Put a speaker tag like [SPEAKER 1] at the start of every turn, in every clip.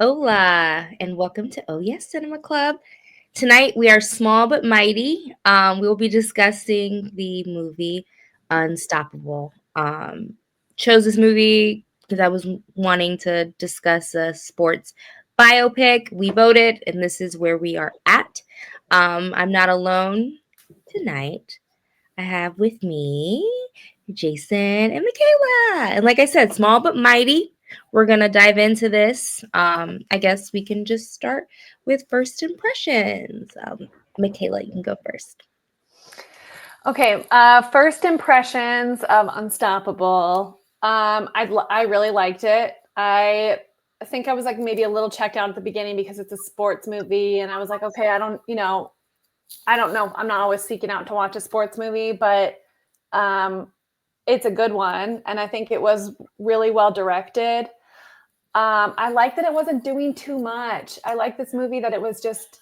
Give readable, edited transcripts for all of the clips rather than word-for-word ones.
[SPEAKER 1] Hola, and welcome to Oye Cinema Club. Tonight we are small but mighty. We will be discussing the movie Unstoppable. Chose this movie because I was wanting to discuss a sports biopic. We voted, and this is where we are at. I'm not alone tonight. I have with me Jason and Michaela. And like I said, small but mighty. We're going to dive into this. I guess we can just start with first impressions. Michaela, you can go first.
[SPEAKER 2] Okay, first impressions of Unstoppable. I really liked it. I think I was like maybe a little checked out at the beginning because it's a sports movie, and I was like, okay, I don't know. I'm not always seeking out to watch a sports movie, but um, it's a good one, and I think it was really well directed. I like that it wasn't doing too much. I like this movie that it was just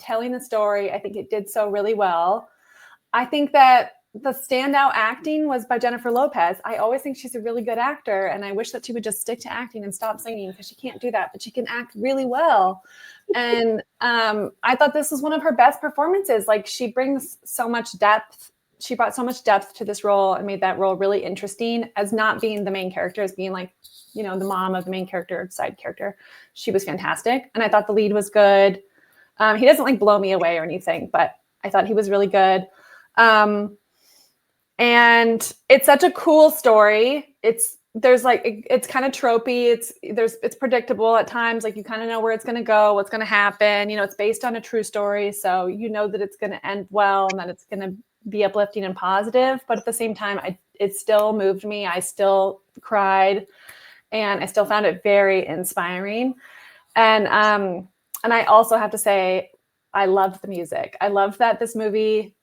[SPEAKER 2] telling the story. I think it did so really well. I think that the standout acting was by Jennifer Lopez. I always think she's a really good actor, and I wish that she would just stick to acting and stop singing because she can't do that, but she can act really well. And I thought this was one of her best performances. Like she brings so much depth. She brought so much depth to this role and made that role really interesting as not being the main character, as being like, the mom of the main character, side character. She was fantastic. And I thought the lead was good. He doesn't like blow me away or anything, but I thought he was really good. And it's such a cool story. It's kind of tropey. It's predictable at times. Like you kind of know where it's going to go, what's going to happen. It's based on a true story. So you know that it's going to end well and that it's going to be uplifting and positive. But at the same time, it still moved me. I still cried and I still found it very inspiring. And I also have to say, I loved the music. I loved that this movie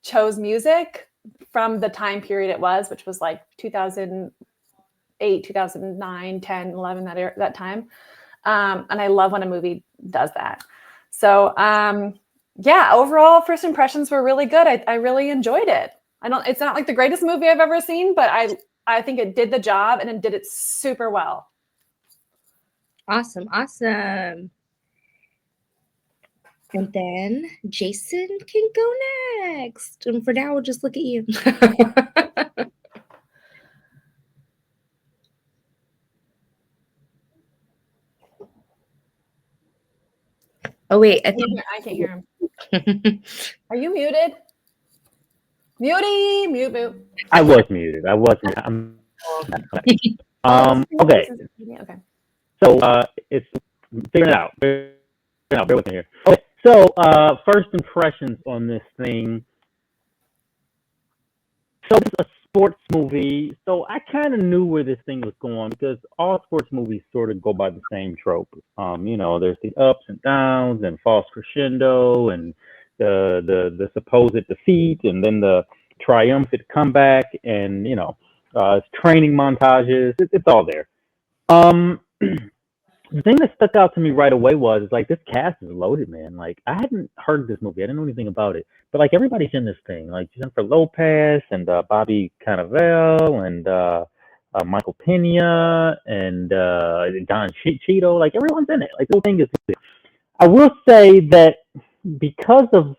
[SPEAKER 2] chose music from the time period it was, which was like 2008, 2009, 10, 11, that time. And I love when a movie does that. So yeah, overall first impressions were really good. I really enjoyed it. It's not like the greatest movie I've ever seen, but I think it did the job and it did it super well.
[SPEAKER 1] Awesome, awesome. And then Jason can go next. And for now, we'll just look at you. Oh, wait.
[SPEAKER 2] I can't hear him. Are you muted? Mute.
[SPEAKER 3] I was muted. Okay.
[SPEAKER 2] Okay.
[SPEAKER 3] So it's figuring it out. Bear with me here. Okay. So first impressions on this thing. So it's a sports movie. So I kind of knew where this thing was going because all sports movies sort of go by the same trope. There's the ups and downs and false crescendo and the supposed defeat and then the triumphant comeback and training montages. It's all there. Um, the thing that stuck out to me right away was like this cast is loaded, man. Like I hadn't heard this movie, I didn't know anything about it, but like everybody's in this thing, like Jennifer Lopez and Bobby Cannavale and Michael Pena and Don Cheeto. Like everyone's in it. Like the whole thing is. I will say that because of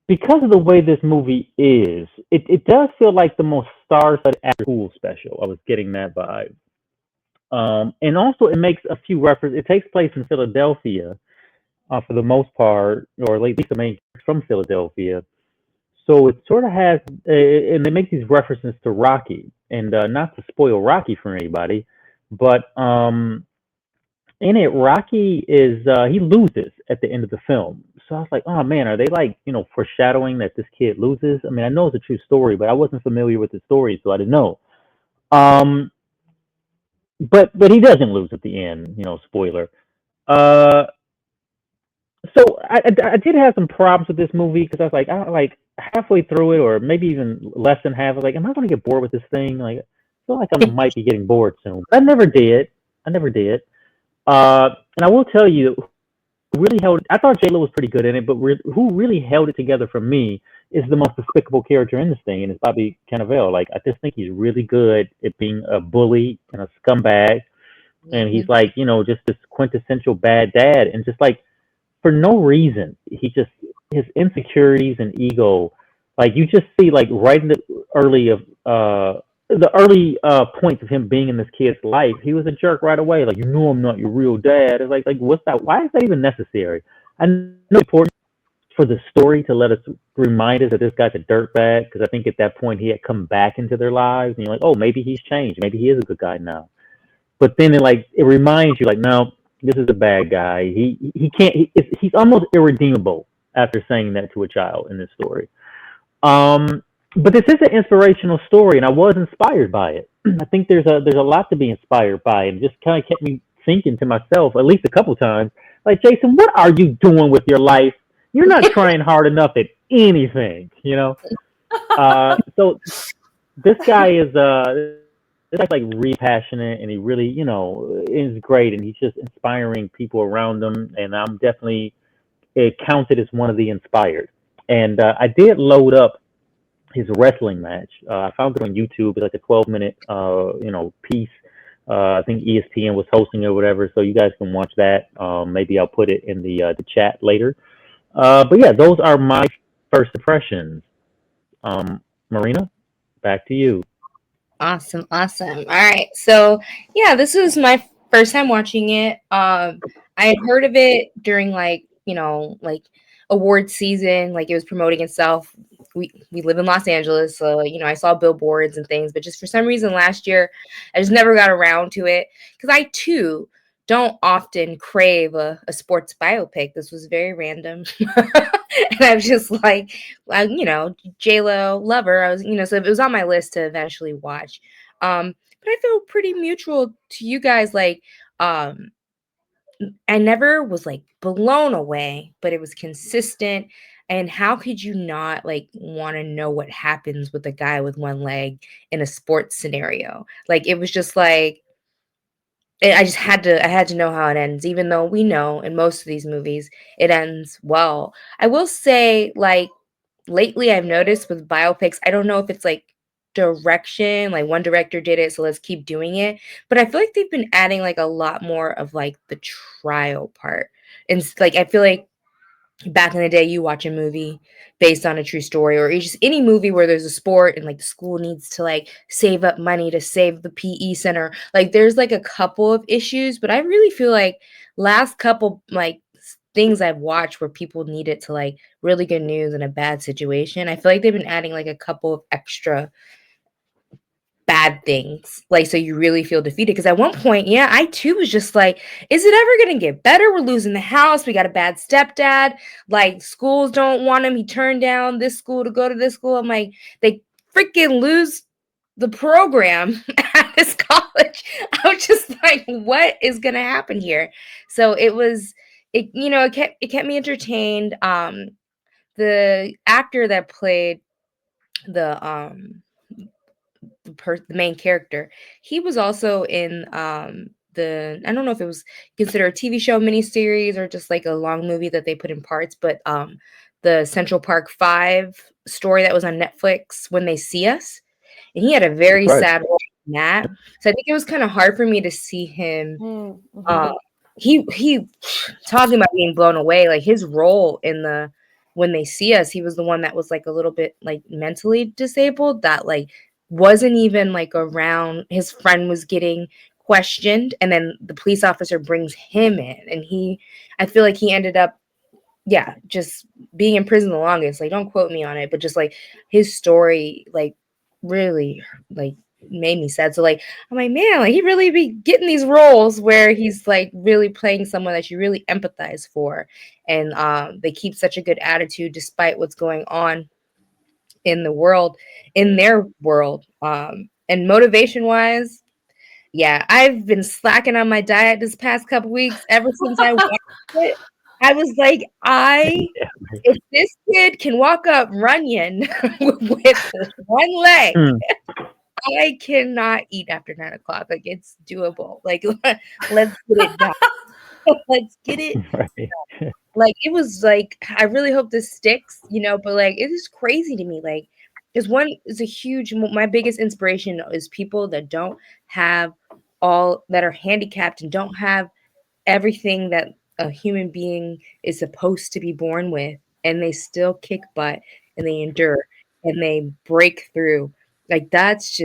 [SPEAKER 3] because of the way this movie is, it does feel like the most star-studded after school special. I was getting that vibe. And also, it makes a few references. It takes place in Philadelphia for the most part, or at least the main character's from Philadelphia. So it sort of has, and they make these references to Rocky, and not to spoil Rocky for anybody, but in it, Rocky is he loses at the end of the film. So I was like, oh man, are they like foreshadowing that this kid loses? I mean, I know it's a true story, but I wasn't familiar with the story, so I didn't know. Um, but he doesn't lose at the end, spoiler. Uh, so I did have some problems with this movie because I was like, like halfway through it, or maybe even less than half. I was like, am I going to get bored with this thing? Like, I feel like I might be getting bored soon. But I never did. I never did. And I will tell you, who really held. I thought J Lo was pretty good in it, but who really held it together for me is the most despicable character in this thing, and it's Bobby Cannavale. Like, I just think he's really good at being a bully and a scumbag and he's
[SPEAKER 1] Mhm.
[SPEAKER 3] like, just this quintessential bad dad, and just like for no reason, he just his insecurities and ego, like you just see like right in the early points of him being in this kid's life, he was a jerk right away. Like, I'm not your real dad. It's like what's that? Why is that even necessary? I know it's important for the story to let us remind us that this guy's a dirtbag, because I think at that point he had come back into their lives, and you're like, oh, maybe he's changed, maybe he is a good guy now. But then it reminds you, like, no, this is a bad guy. He can't. He's almost irredeemable after saying that to a child in this story. Um, but this is an inspirational story, and I was inspired by it. I think there's a lot to be inspired by, and it just kind of kept me thinking to myself at least a couple times, like, Jason, what are you doing with your life? You're not trying hard enough at anything. So this guy is this guy's like really passionate, and he really is great, and he's just inspiring people around him, and I'm definitely counted as one of the inspired. And I did load up his wrestling match. I found it on YouTube. It's like a 12-minute piece. I think ESPN was hosting it or whatever, so you guys can watch that. Maybe I'll put it in the chat later. But yeah, those are my first impressions. Marina, back to you.
[SPEAKER 1] Awesome, awesome. All right. So yeah, this was my first time watching it. I had heard of it during like award season, like it was promoting itself. We live in Los Angeles, so I saw billboards and things, but just for some reason last year I just never got around to it because I too don't often crave a sports biopic. This was very random. And I was just like, J Lo lover. I was, so it was on my list to eventually watch. But I feel pretty mutual to you guys. Like, um, I never was like blown away, but it was consistent. And how could you not like want to know what happens with a guy with one leg in a sports scenario? Like, it was just like I just I had to know how it ends, even though we know in most of these movies it ends well. I will say, like, lately I've noticed with biopics, I don't know if it's like direction, like one director did it, so let's keep doing it. But I feel like they've been adding like a lot more of like the trial part. And like I feel like back in the day you watch a movie based on a true story, or it's just any movie where there's a sport and like the school needs to like save up money to save the PE center, like there's like a couple of issues, but I really feel like last couple like things I've watched where people needed to like really good news in a bad situation, I feel like they've been adding like a couple of extra bad things, like, so you really feel defeated. Because at one point, yeah, I too was just like, is it ever gonna get better? We're losing the house. We got a bad stepdad. Like, schools don't want him. He turned down this school to go to this school. I'm like, they freaking lose the program at this college. I was just like, what is gonna happen here? So it kept me entertained. The actor that played the the main character. He was also in the I don't know if it was considered a TV show miniseries or just like a long movie that they put in parts, but the Central Park 5 story that was on Netflix, When They See Us. And he had a
[SPEAKER 3] That's
[SPEAKER 1] very
[SPEAKER 3] right.
[SPEAKER 1] sad role in that. So I think it was kind of hard for me to see him
[SPEAKER 2] Mm-hmm.
[SPEAKER 1] uh he talking about being blown away, like his role in the When They See Us, he was the one that was like a little bit like mentally disabled, that like wasn't even like around. His friend was getting questioned, and then the police officer brings him in, and I feel like he ended up, yeah, just being in prison the longest. Like, don't quote me on it, but just like his story, like really, like made me sad. So like, I'm like, man, like he really be getting these roles where he's like really playing someone that you really empathize for, and they keep such a good attitude despite what's going on in the world, in their world. And motivation wise, yeah, I've been slacking on my diet this past couple weeks ever since I watched it. I was like, if this kid can walk up Runyon with one leg,
[SPEAKER 3] Hmm.
[SPEAKER 1] I cannot eat after 9 o'clock. Like, it's doable. Like, let's get it done. Let's get it.
[SPEAKER 3] Right.
[SPEAKER 1] Like, it was like, I really hope this sticks, but like, it is crazy to me. Like, it's a huge, my biggest inspiration is people that don't have all that are handicapped and don't have everything that a human being is supposed to be born with, and they still kick butt and they endure and they break through. Like that's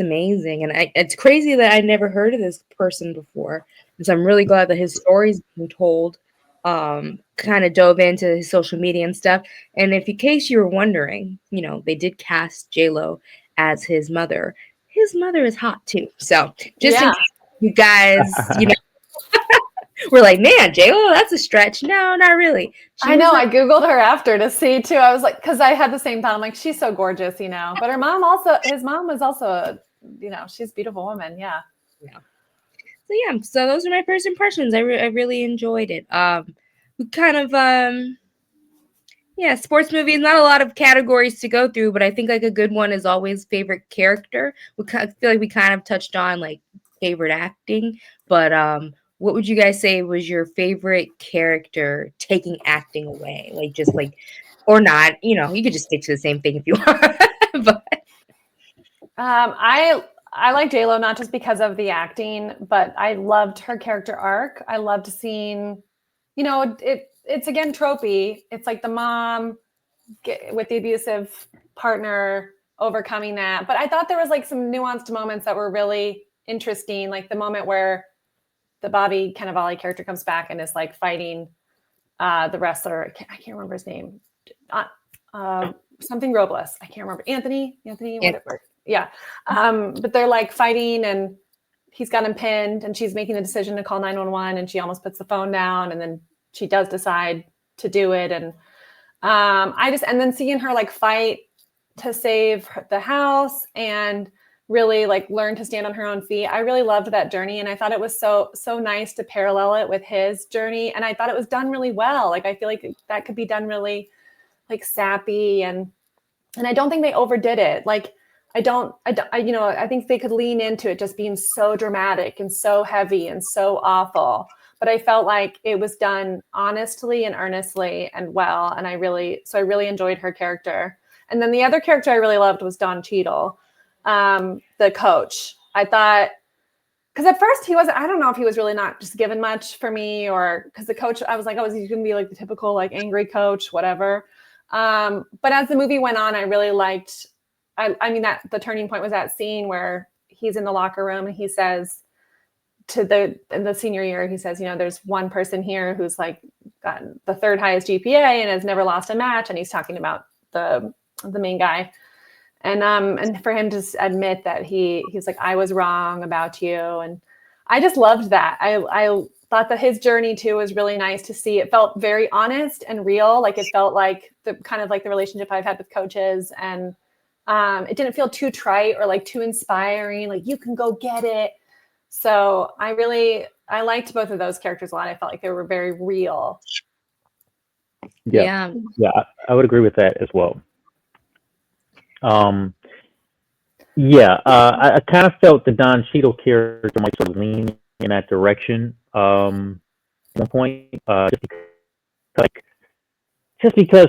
[SPEAKER 1] amazing. And it's crazy that I never heard of this person before. And so I'm really glad that his story's being told. Kind of dove into his social media and stuff. And if in case you were wondering, they did cast J Lo as his mother. His mother is hot too. So just in
[SPEAKER 2] Yeah.
[SPEAKER 1] case you guys, we're like, man, J-Lo, that's a stretch. No, not really.
[SPEAKER 2] I know. I Googled her after to see too. I was like, because I had the same thought. I'm like, she's so gorgeous, But his mom was also, she's a beautiful woman. Yeah.
[SPEAKER 1] So those are my first impressions. I really enjoyed it. We kind of sports movies. Not a lot of categories to go through, but I think like a good one is always favorite character. I feel like we kind of touched on like favorite acting, but what would you guys say was your favorite character taking acting away? Like just like, or not? You could just stick to the same thing if you want. But
[SPEAKER 2] I like J-Lo not just because of the acting, but I loved her character arc. I loved seeing, it's again tropey. It's like the mom with the abusive partner overcoming that. But I thought there was like some nuanced moments that were really interesting, like the moment where the Bobby Cannavale character comes back and is like fighting the wrestler. I can't remember his name. Something Robles. I can't remember. Anthony, whatever. Yeah. But they're like fighting and he's got him pinned and she's making the decision to call 911 and she almost puts the phone down and then she does decide to do it. And and then seeing her like fight to save the house and really like learn to stand on her own feet. I really loved that journey. And I thought it was so nice to parallel it with his journey. And I thought it was done really well. Like, I feel like that could be done really like sappy and I don't think they overdid it. Like, I think they could lean into it just being so dramatic and so heavy and so awful. But I felt like it was done honestly and earnestly and well. And I really enjoyed her character. And then the other character I really loved was Don Cheadle, the coach. I thought, because at first I don't know if he was really not just given much for me, or because the coach, I was like, oh, is he going to be like the typical like angry coach, whatever. But as the movie went on, I really liked, that the turning point was that scene where he's in the locker room and he says in the senior year, he says, there's one person here who's like got the third highest GPA and has never lost a match. And he's talking about the main guy. And for him to admit that he's like, I was wrong about you. And I just loved that. I thought that his journey too was really nice to see. It felt very honest and real. Like it felt like the kind of like the relationship I've had with coaches, and it didn't feel too trite or like too inspiring. Like you can go get it. So I liked both of those characters a lot. I felt like they were very real.
[SPEAKER 3] Yeah, I would agree with that as well. I kind of felt the Don Cheadle character might sort of lean in that direction at one point, just because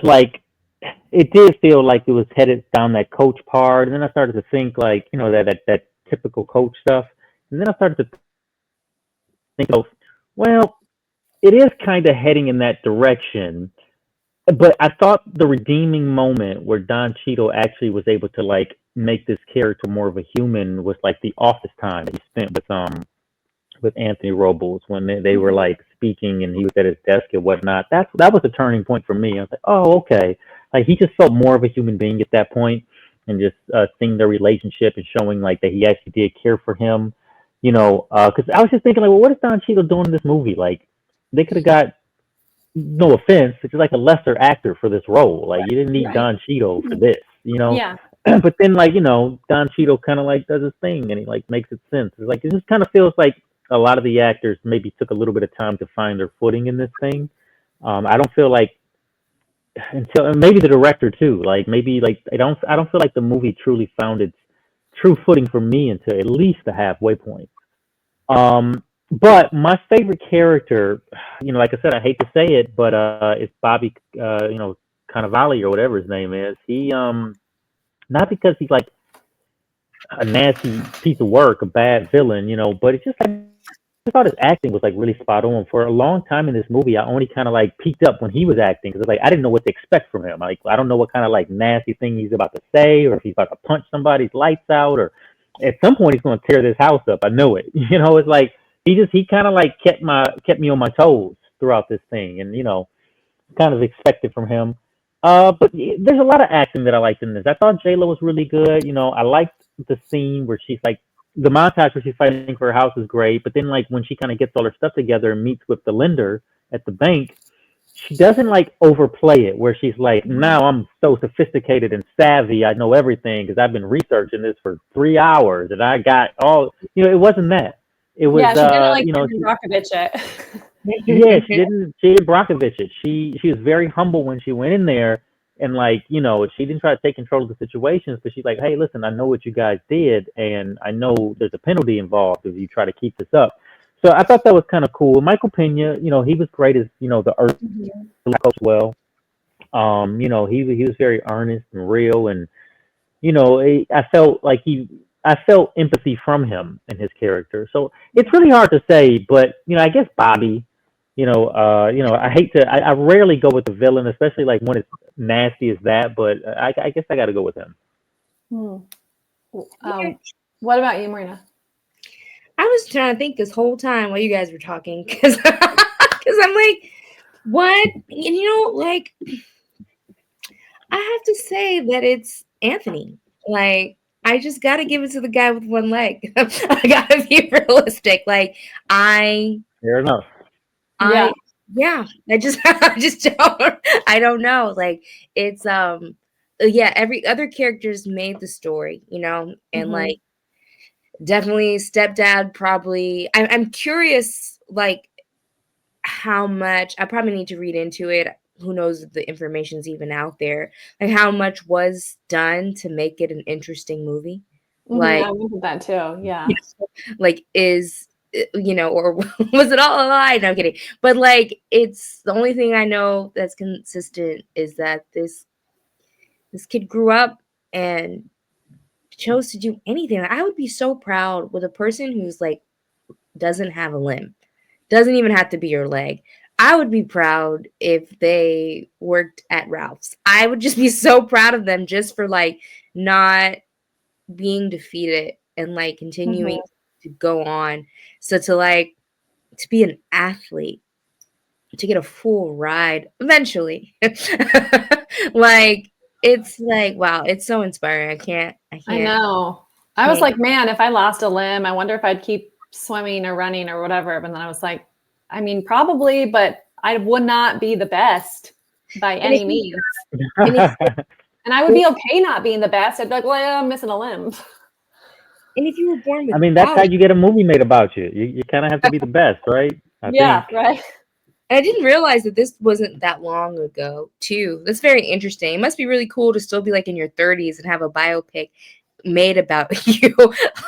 [SPEAKER 3] it did feel like it was headed down that coach part, and then I started to think like that typical coach stuff, and then I started to think of, well, it is kind of heading in that direction. But I thought the redeeming moment where Don Cheadle actually was able to make this character more of a human was like the office time that he spent with Anthony Robles when they were speaking and he was at his desk and whatnot. That was a turning point for me. I was like, oh, okay. Like he just felt more of a human being at that point, and just seeing their relationship and showing that he actually did care for him. Because I was just thinking well, what is Don Cheadle doing in this movie? Like they could have got, no offense, it's like a lesser actor for this role. Like you didn't need Don Cheadle for this,
[SPEAKER 2] Yeah.
[SPEAKER 3] But then Don Cheadle kind of does his thing and he makes it sense. It's it just kind of feels like a lot of the actors maybe took a little bit of time to find their footing in this thing. I don't feel until maybe the director too. I don't feel like the movie truly found its true footing for me until at least the halfway point. But my favorite character, like I said, I hate to say it, but it's Bobby, Cannavale or whatever his name is. He, not because he's a nasty piece of work, a bad villain, but it's just like I thought his acting was like really spot on. For a long time in this movie, I only kind of like peeked up when he was acting because like I didn't know what to expect from him. Like I don't know what kind of like nasty thing he's about to say, or if he's about to punch somebody's lights out, or at some point he's going to tear this house up. I know it. It's like he kind of like kept me on my toes throughout this thing, and kind of expected from him. But there's a lot of acting that I liked in this. I thought J Lo was really good. I liked the scene where she's like the montage where she's fighting for her house is great. But then like when she kind of gets all her stuff together and meets with the lender at the bank, she doesn't like overplay it where she's like, now I'm so sophisticated and savvy, I know everything because I've been researching this for 3 hours and I got all. It wasn't that. It was
[SPEAKER 2] Yeah, she didn't like Brockovich it.
[SPEAKER 3] yeah, she didn't Brockovich it. She was very humble when she went in there, and like she didn't try to take control of the situations, but she's like, hey, listen, I know what you guys did, and I know there's a penalty involved if you try to keep this up. So I thought that was kind of cool. Michael Pena, he was great as the Earth coach as well. He was very earnest and real, and I felt like I felt empathy from him and his character. So it's really hard to say, but I guess Bobby, I hate to, I rarely go with the villain, especially like when it's nasty as that, but I guess I got to go with him.
[SPEAKER 2] What about you, Marina?
[SPEAKER 1] I was trying to think this whole time while you guys were talking because I'm like, what? And like, I have to say that it's Anthony. Like, I just got to give it to the guy with one leg. I got to be realistic. Like,
[SPEAKER 3] Fair enough.
[SPEAKER 1] I just I don't know. Like, it's every other character's made the story, and like definitely stepdad probably. I'm curious, like how much I probably need to read into it. Who knows if the information's even out there? Like how much was done to make it an interesting movie? Like
[SPEAKER 2] I looked at that too. Yeah.
[SPEAKER 1] Like is or was it all a lie? No, I'm kidding. But like it's the only thing I know that's consistent is that this kid grew up and chose to do anything. I would be so proud with a person who's like doesn't have a limb. Doesn't even have to be your leg. I would be proud if they worked at Ralph's. I would just be so proud of them just for like not being defeated and like continuing to go on. So to be an athlete, to get a full ride eventually. Like it's like wow, it's so inspiring. I can't.
[SPEAKER 2] I know. I was like, man, if I lost a limb, I wonder if I'd keep swimming or running or whatever. But then I was like, I mean, probably, but I would not be the best by any means. And I would be okay not being the best. I'd be like, well, yeah, I'm missing a limb.
[SPEAKER 1] And if you were born with,
[SPEAKER 3] I mean, that's how you get a movie made about you. You kind of have to be the best, right? I think.
[SPEAKER 2] Right.
[SPEAKER 1] And I didn't realize that this wasn't that long ago, too. That's very interesting. It must be really cool to still be like in your 30s and have a biopic made about you.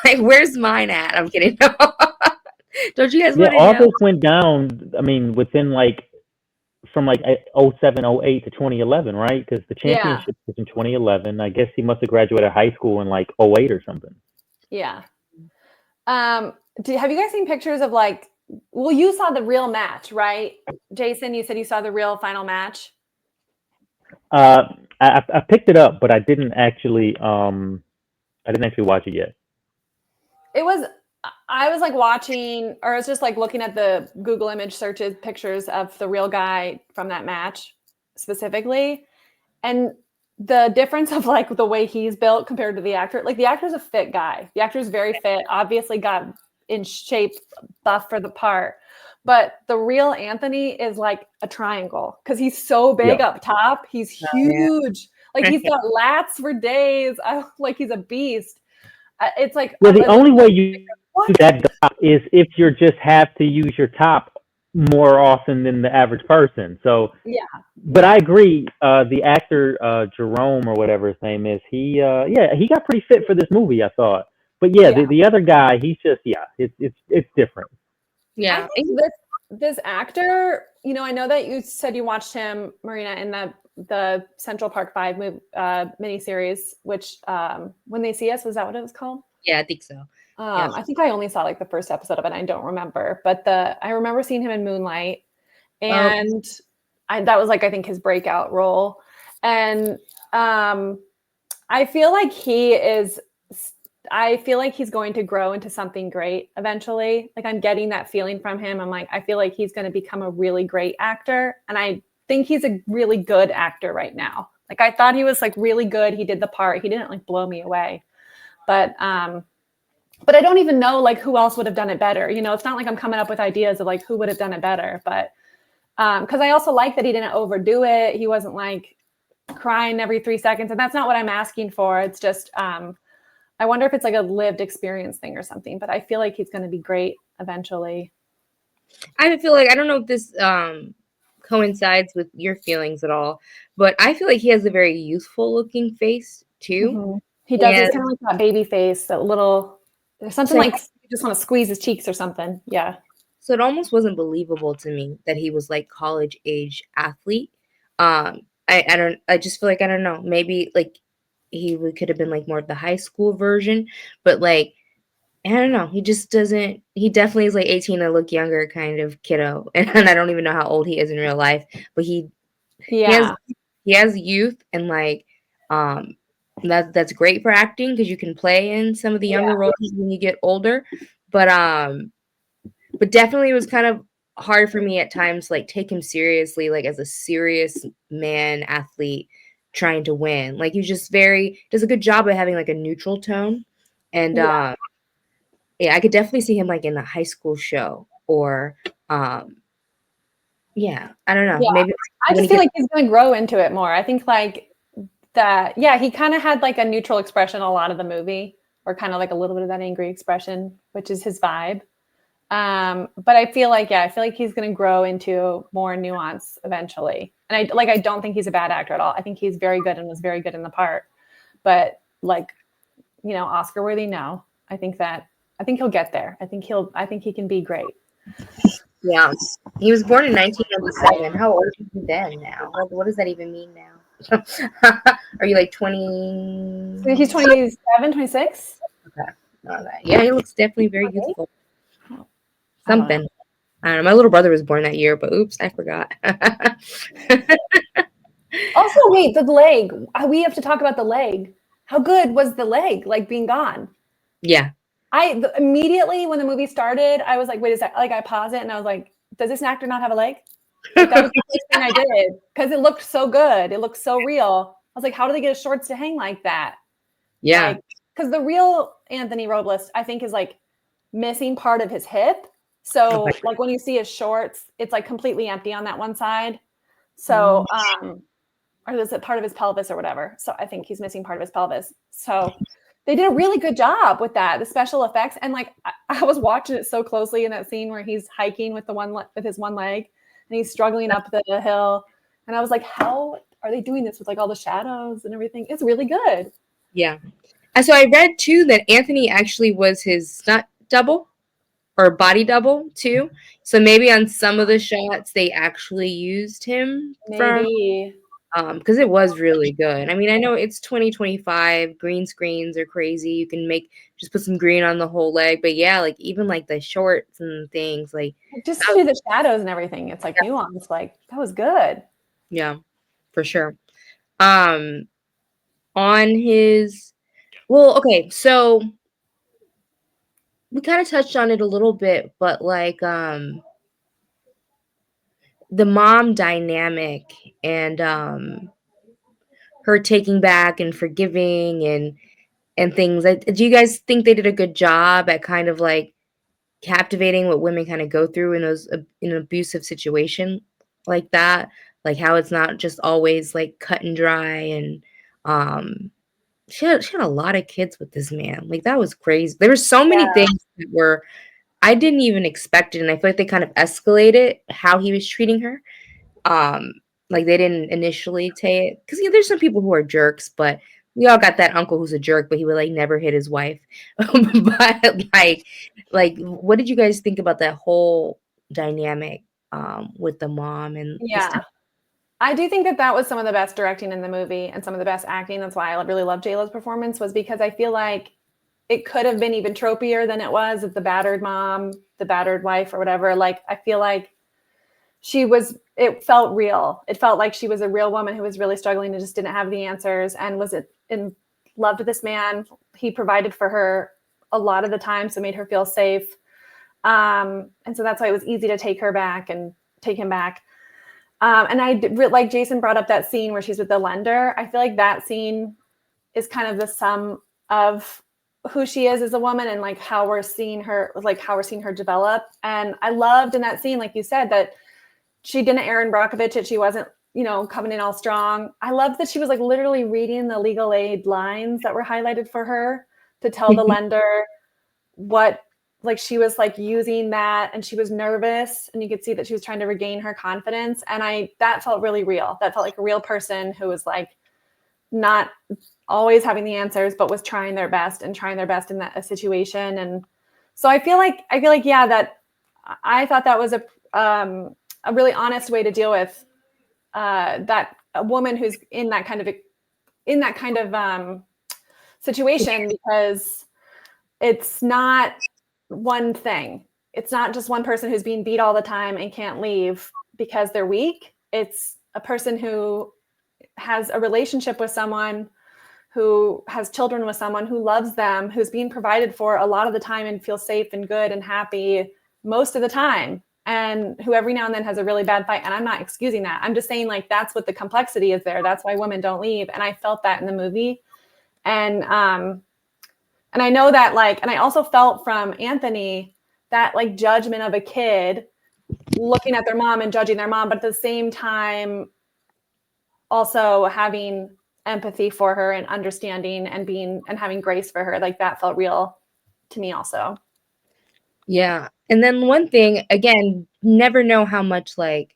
[SPEAKER 1] Like, where's mine at? I'm kidding. Don't you guys want to
[SPEAKER 3] all
[SPEAKER 1] know?
[SPEAKER 3] this went down, I mean, within like, from like 07, 08 to 2011, right? Because the championship was in 2011. I guess he must have graduated high school in like 08 or something.
[SPEAKER 2] Yeah. Have you guys seen pictures of like, well, you saw the real match, right? Jason, you said you saw the real final match.
[SPEAKER 3] I picked it up, but I didn't actually watch it yet.
[SPEAKER 2] I was like watching, or I was just like looking at the Google image searches, pictures of the real guy from that match specifically. And the difference of like the way he's built compared to the actor, like the actor's a fit guy. The actor's very fit, obviously got in shape, buff for the part. But the real Anthony is like a triangle because he's so big up top. He's huge. Like he's got lats for days. Like he's a beast. It's like
[SPEAKER 3] the only way you do that is if you just have to use your top more often than the average person. So but I agree. The actor Jerome or whatever his name is, he got pretty fit for this movie, I thought. But the other guy, he's just it's different.
[SPEAKER 2] Yeah, I think this actor, I know that you said you watched him, Marina, in the Central Park 5 miniseries, which When They See Us, was that what it was called?
[SPEAKER 1] Yeah, I think so. Yeah.
[SPEAKER 2] I think I only saw like the first episode of it. I don't remember, but I remember seeing him in Moonlight, and that was like I think his breakout role, and I feel like I feel like he's going to grow into something great eventually. Like I'm getting that feeling from him. I'm like, I feel like he's going to become a really great actor, and I think he's a really good actor right now. Like I thought he was like really good. He did the part. He didn't like blow me away, but I don't even know like who else would have done it better. You know, it's not like I'm coming up with ideas of like who would have done it better, but because I also like that he didn't overdo it. He wasn't like crying every 3 seconds, and that's not what I'm asking for. It's just I wonder if it's like a lived experience thing or something, but I feel like he's going to be great eventually.
[SPEAKER 1] I feel like I don't know if this coincides with your feelings at all, but I feel like he has a very youthful looking face too.
[SPEAKER 2] Mm-hmm. He does. It's kind of like that baby face, that little. There's something like you just want to squeeze his cheeks or something. Yeah.
[SPEAKER 1] So it almost wasn't believable to me that he was like college age athlete. I just feel like I don't know. Maybe like could have been like more of the high school version, but like I don't know. He just doesn't. He definitely is like 18 and look younger kind of kiddo, and I don't even know how old he is in real life. But he has youth, and like that's great for acting because you can play in some of the younger roles when you get older. But definitely it was kind of hard for me at times to like take him seriously, like as a serious man athlete trying to win. Like he's just does a good job of having like a neutral tone, and yeah, I could definitely see him like in a high school show or yeah, I don't know.
[SPEAKER 2] Yeah.
[SPEAKER 1] Maybe
[SPEAKER 2] I just feel like he's going to grow into it more. I think like that. Yeah, he kind of had like a neutral expression a lot of the movie, or kind of like a little bit of that angry expression, which is his vibe. But I feel like he's going to grow into more nuance eventually. And I don't think he's a bad actor at all. I think he's very good and was very good in the part. But like, you know, Oscar worthy, no. I think he'll get there. I think he can be great.
[SPEAKER 1] Yeah. He was born in 1997. How old is he then now? What does that even mean now? Are you like 20?
[SPEAKER 2] He's 27, 26?
[SPEAKER 1] Okay. Yeah, he looks definitely very youthful. Something. I don't know. My little brother was born that year, but oops, I forgot.
[SPEAKER 2] Also, wait, the leg. We have to talk about the leg. How good was the leg, like being gone?
[SPEAKER 1] Yeah.
[SPEAKER 2] Immediately when the movie started, I was like, wait a sec. Like I paused it and I was like, does this actor not have a leg? Like that was the first thing I did because it looked so good. It looked so real. I was like, how do they get his shorts to hang like that?
[SPEAKER 1] Yeah.
[SPEAKER 2] Because the real Anthony Robles, I think, is like missing part of his hip. So like when you see his shorts, it's like completely empty on that one side. So or is it part of his pelvis or whatever? So I think he's missing part of his pelvis. So they did a really good job with that, the special effects. And like I was watching it so closely in that scene where he's hiking with his one leg and he's struggling up the hill. And I was like, how are they doing this with like all the shadows and everything? It's really good.
[SPEAKER 1] Yeah. And so I read too that Anthony actually was his stunt double or body double too. So maybe on some of the shots they actually used him
[SPEAKER 2] Maybe.
[SPEAKER 1] Because it was really good. I mean, I know it's 2025, green screens are crazy. You can just put some green on the whole leg, but yeah, like even like the shorts and things, like
[SPEAKER 2] just to do the shadows and everything. It's like nuance. Like that was good.
[SPEAKER 1] Yeah, for sure. On his okay, so we kind of touched on it a little bit, but like the mom dynamic and her taking back and forgiving and things. Do you guys think they did a good job at kind of like captivating what women kind of go through in an abusive situation like that? Like how it's not just always like cut and dry and she had a lot of kids with this man. Like that was crazy. There were so many things that I didn't even expect it, and I feel like they kind of escalated how he was treating her. Like they didn't initially take because there's some people who are jerks, but we all got that uncle who's a jerk, but he would like never hit his wife. But like, what did you guys think about that whole dynamic with the mom and
[SPEAKER 2] I do think that was some of the best directing in the movie and some of the best acting. That's why I really love JLo's performance, was because I feel like it could have been even tropier than it was, of the battered mom, the battered wife, or whatever. Like, I feel like it felt real. It felt like she was a real woman who was really struggling and just didn't have the answers, and was in love with this man. He provided for her a lot of the time, so made her feel safe. And so that's why it was easy to take him back. And like Jason brought up that scene where she's with the lender. I feel like that scene is kind of the sum of who she is as a woman, and like how we're seeing her develop. And I loved in that scene, like you said, that she didn't Aaron Brockovich it. She wasn't, coming in all strong. I loved that she was like literally reading the legal aid lines that were highlighted for her to tell the lender what, like, she was like using that, and she was nervous, and you could see that she was trying to regain her confidence. And that felt really real. That felt like a real person who was like not always having the answers, but was trying their best in that situation. And so I feel like, yeah, that I thought that was a really honest way to deal with that a woman who's in that kind of situation, because it's not one thing. It's not just one person who's being beat all the time and can't leave because they're weak. It's a person who has a relationship with someone, who has children with someone, who loves them, who's being provided for a lot of the time and feels safe and good and happy most of the time, and who every now and then has a really bad fight. And I'm not excusing that. I'm just saying, like, that's what the complexity is there. That's why women don't leave. And I felt that in the movie. And I know that, like, and I also felt from Anthony that, like, judgment of a kid looking at their mom and judging their mom, but at the same time also having empathy for her and understanding and having grace for her. Like, that felt real to me also.
[SPEAKER 1] Yeah. And then one thing, again, never know how much like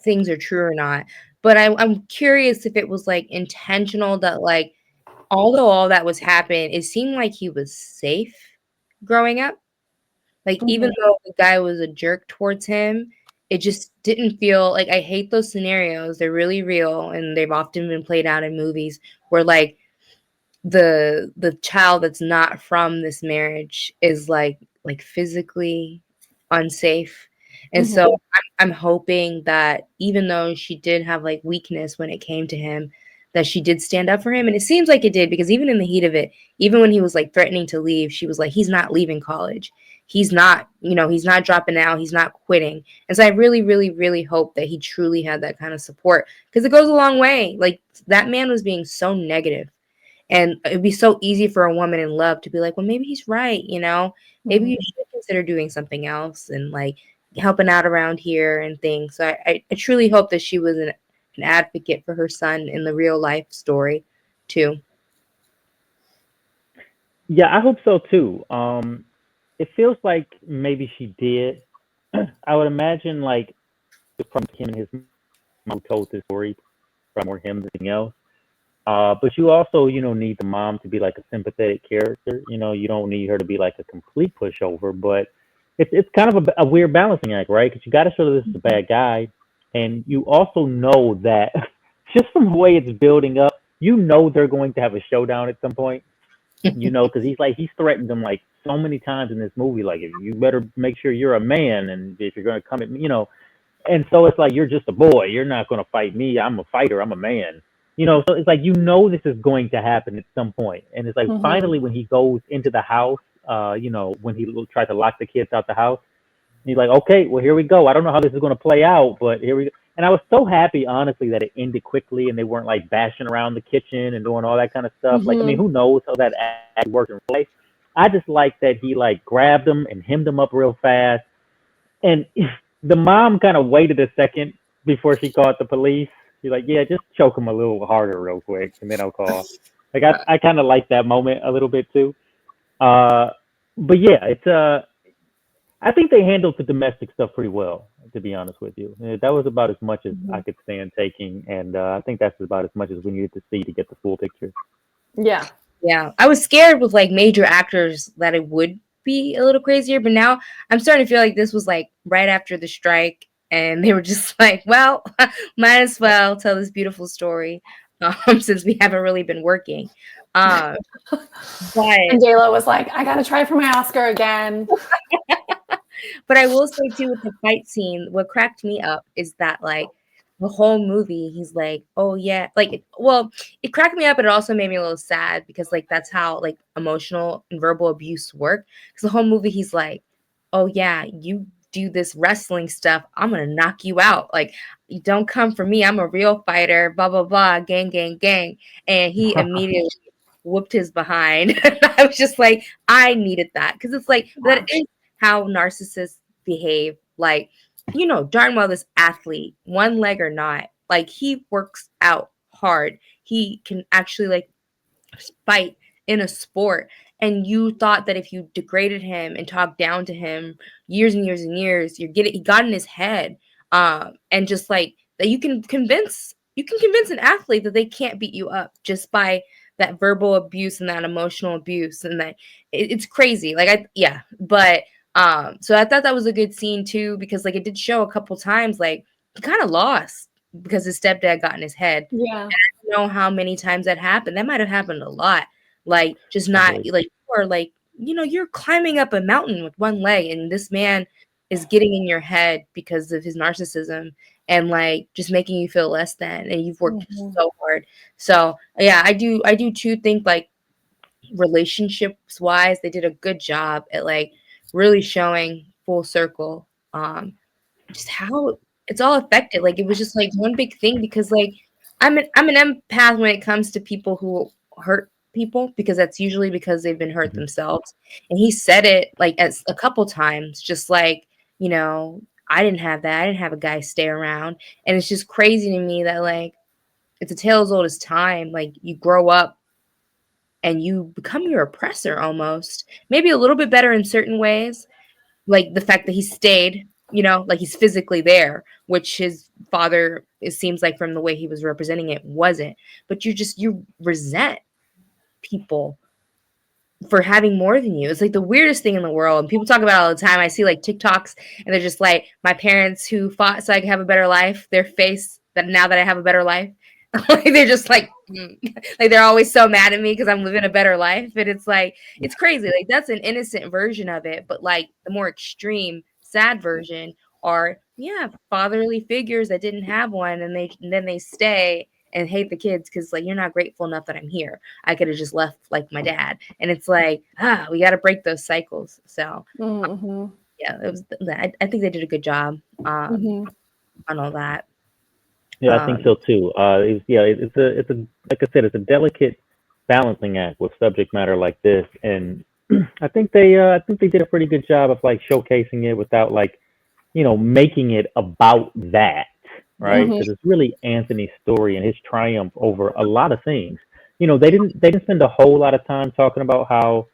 [SPEAKER 1] things are true or not, but I'm curious if it was like intentional that like, although all that was happening, it seemed like he was safe growing up. Like, even though the guy was a jerk towards him, it just didn't feel like, I hate those scenarios. They're really real, and they've often been played out in movies where like the child that's not from this marriage is like physically unsafe. And so I'm hoping that even though she did have like weakness when it came to him, that she did stand up for him. And it seems like it did, because even in the heat of it, even when he was like threatening to leave, she was like, he's not leaving college. He's not, he's not dropping out. He's not quitting. And so I really, really, really hope that he truly had that kind of support, because it goes a long way. Like, that man was being so negative. And it'd be so easy for a woman in love to be like, well, maybe he's right, maybe you should consider doing something else and like helping out around here and things. So I truly hope that she was an advocate for her son in the real life story too.
[SPEAKER 3] Yeah, I hope so too. It feels like maybe she did. I would imagine like from him and his mom told this story, from more him than anything else. But you also, need the mom to be like a sympathetic character. You don't need her to be like a complete pushover, but it's kind of a weird balancing act, right? Because you got to show that this is a bad guy, and you also know that just from the way it's building up, they're going to have a showdown at some point. Because he's threatened them like so many times in this movie, like, if you better make sure you're a man, and if you're going to come at me, and so it's like, you're just a boy, you're not going to fight me, I'm a fighter, I'm a man. So it's like, this is going to happen at some point. And it's like, finally, when he goes into the house, when he tried to lock the kids out the house, he's like, okay, well, here we go. I don't know how this is going to play out, but here we go. And I was so happy, honestly, that it ended quickly and they weren't like bashing around the kitchen and doing all that kind of stuff. Like, I mean, who knows how that act works in real life? I just like that he like grabbed him and hemmed him up real fast. And the mom kind of waited a second before she called the police. She's like, yeah, just choke him a little harder real quick, and then I'll call. Like, I kind of like that moment a little bit too. But yeah, it's I think they handled the domestic stuff pretty well, to be honest with you. That was about as much as I could stand taking, and I think that's about as much as we needed to see to get the full picture.
[SPEAKER 2] Yeah.
[SPEAKER 1] Yeah. I was scared with like major actors that it would be a little crazier, but now I'm starting to feel like this was like right after the strike, and they were just like, well, might as well tell this beautiful story since we haven't really been working. But
[SPEAKER 2] And J-Lo was like, I gotta try for my Oscar again.
[SPEAKER 1] but I will say too with the fight scene, what cracked me up is that like the whole movie, he's like, oh yeah, like well, it cracked me up, but it also made me a little sad because like that's how like emotional and verbal abuse work. Because the whole movie, he's like, oh yeah, you do this wrestling stuff, I'm gonna knock you out. Like you don't come for me, I'm a real fighter. Blah blah blah, gang gang gang, and he immediately whooped his behind. I was just like, I needed that because it's like that is how narcissists behave. Like, you know, darn well this athlete, one leg or not, like he works out hard. He can actually like fight in a sport. And you thought that if you degraded him and talked down to him years and years and years, he got in his head. And just like that you can convince an athlete that they can't beat you up just by that verbal abuse and that emotional abuse and that it's crazy. Like but so I thought that was a good scene too because like it did show a couple times like he kind of lost because his stepdad got in his head.
[SPEAKER 2] Yeah.
[SPEAKER 1] Know how many times that happened. That might have happened a lot. Like just not
[SPEAKER 3] Probably.
[SPEAKER 1] like or like you're climbing up a mountain with one leg and this man is getting in your head because of his narcissism and like just making you feel less than and you've worked so hard. So yeah, I do too think like relationships wise they did a good job at like really showing full circle just how it's all affected. Like it was just like one big thing because like I'm an empath when it comes to people who hurt people because that's usually because they've been hurt
[SPEAKER 3] Mhm.
[SPEAKER 1] themselves. And he said it like as a couple times, just like, I didn't have that. I didn't have a guy stay around. And it's just crazy to me that like it's a tale as old as time. Like you grow up and you become your oppressor almost. Maybe a little bit better in certain ways, like the fact that he stayed, like he's physically there, which his father, it seems like from the way he was representing it, wasn't. But you resent people for having more than you. It's like the weirdest thing in the world. And people talk about it all the time. I see like TikToks and they're just like, my parents who fought so I could have a better life, their face that now that I have a better life. Like they're just like, like they're always so mad at me because I'm living a better life. And it's like, it's crazy. Like that's an innocent version of it. But like the more extreme, sad version are, yeah, fatherly figures that didn't have one and then they stay and hate the kids because like you're not grateful enough that I'm here. I could have just left like my dad. And it's like, we got to break those cycles. So yeah, it was. I think they did a good job on all that.
[SPEAKER 3] Yeah, I think
[SPEAKER 1] Um,
[SPEAKER 3] so too. It's a like I said, it's a delicate balancing act with subject matter like this, and I think they did a pretty good job of like showcasing it without like making it about that, right?
[SPEAKER 1] mhm.
[SPEAKER 3] Because it's really Anthony's story and his triumph over a lot of things. They didn't spend a whole lot of time talking about how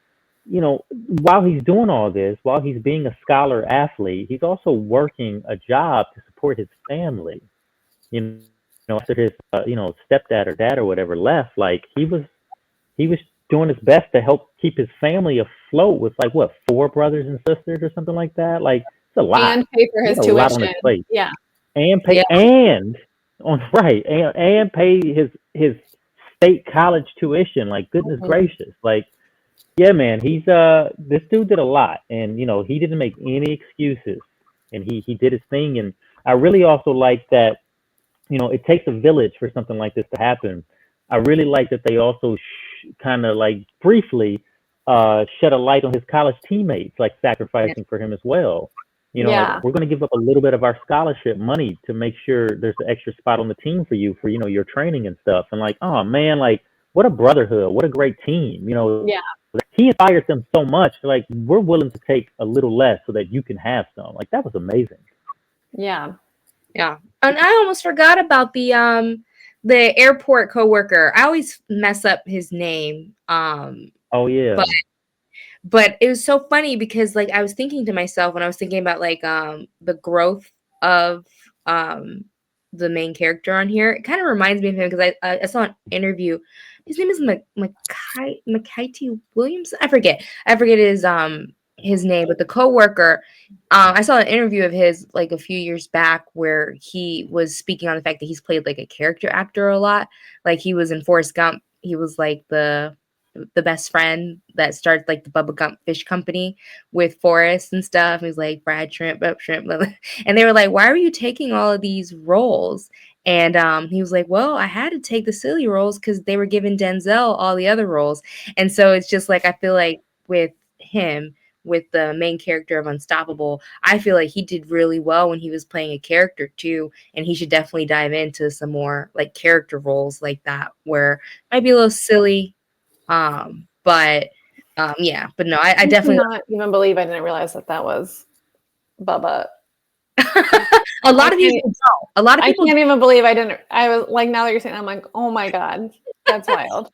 [SPEAKER 3] while he's doing all this, while he's being a scholar athlete, he's also working a job to support his family. After his stepdad or dad or whatever left, like he was doing his best to help keep his family afloat with like what, four brothers and sisters or something like that. Like it's a lot.
[SPEAKER 2] And pay for
[SPEAKER 3] He
[SPEAKER 2] his
[SPEAKER 3] had a lot on
[SPEAKER 2] tuition.
[SPEAKER 3] his plate,
[SPEAKER 2] Yeah.
[SPEAKER 3] and
[SPEAKER 1] Yeah,
[SPEAKER 3] pay and on right and pay his state college tuition. Like goodness gracious, like yeah, man, he's this dude did a lot, and he didn't make any excuses, and he did his thing, and I really also like that it takes a village for something like this to happen. I really like that they also kind of like briefly shed a light on his college teammates, like
[SPEAKER 1] yeah,
[SPEAKER 3] sacrificing for him as well. Like
[SPEAKER 2] Yeah.
[SPEAKER 3] we're going to give up a little bit of our scholarship money to make sure there's an extra spot on the team for you for your training and stuff. And like, oh man, like what a brotherhood, what a great team.
[SPEAKER 2] Yeah.
[SPEAKER 3] He inspired them so much. Like we're willing to take a little less so that you can have some. Like that was amazing.
[SPEAKER 2] Yeah.
[SPEAKER 1] yeah. And I almost forgot about the airport coworker. I always mess up his name.
[SPEAKER 3] Oh
[SPEAKER 1] But
[SPEAKER 3] yeah.
[SPEAKER 1] but it was so funny because like I was thinking to myself when I was thinking about like the growth of um the main character on here. It kind of reminds me of him because I saw an interview. His name is McKighty Williams. I forget his name, but the coworker. I saw an interview of his like a few years back where he was speaking on the fact that he's played like a character actor a lot. Like he was in Forrest Gump. He was like the best friend that starts like the Bubba Gump Fish Company with Forrest and stuff. He's like fried shrimp, shrimp, blah, blah. And they were like, "Why are you taking all of these roles?" And he was like, "Well, I had to take the silly roles because they were giving Denzel all the other roles." And so it's just like I feel like with him, with the main character of Unstoppable, I feel like he did really well when he was playing a character too, and he should definitely dive into some more like character roles like that where it might be a little silly, but yeah, but no, I
[SPEAKER 2] I
[SPEAKER 1] definitely
[SPEAKER 2] cannot even believe I didn't realize that was Bubba.
[SPEAKER 1] a lot of people don't. A lot of
[SPEAKER 2] I
[SPEAKER 1] people
[SPEAKER 2] can't even believe I didn't. I was like, now that you're saying, I'm like, oh my god, that's wild.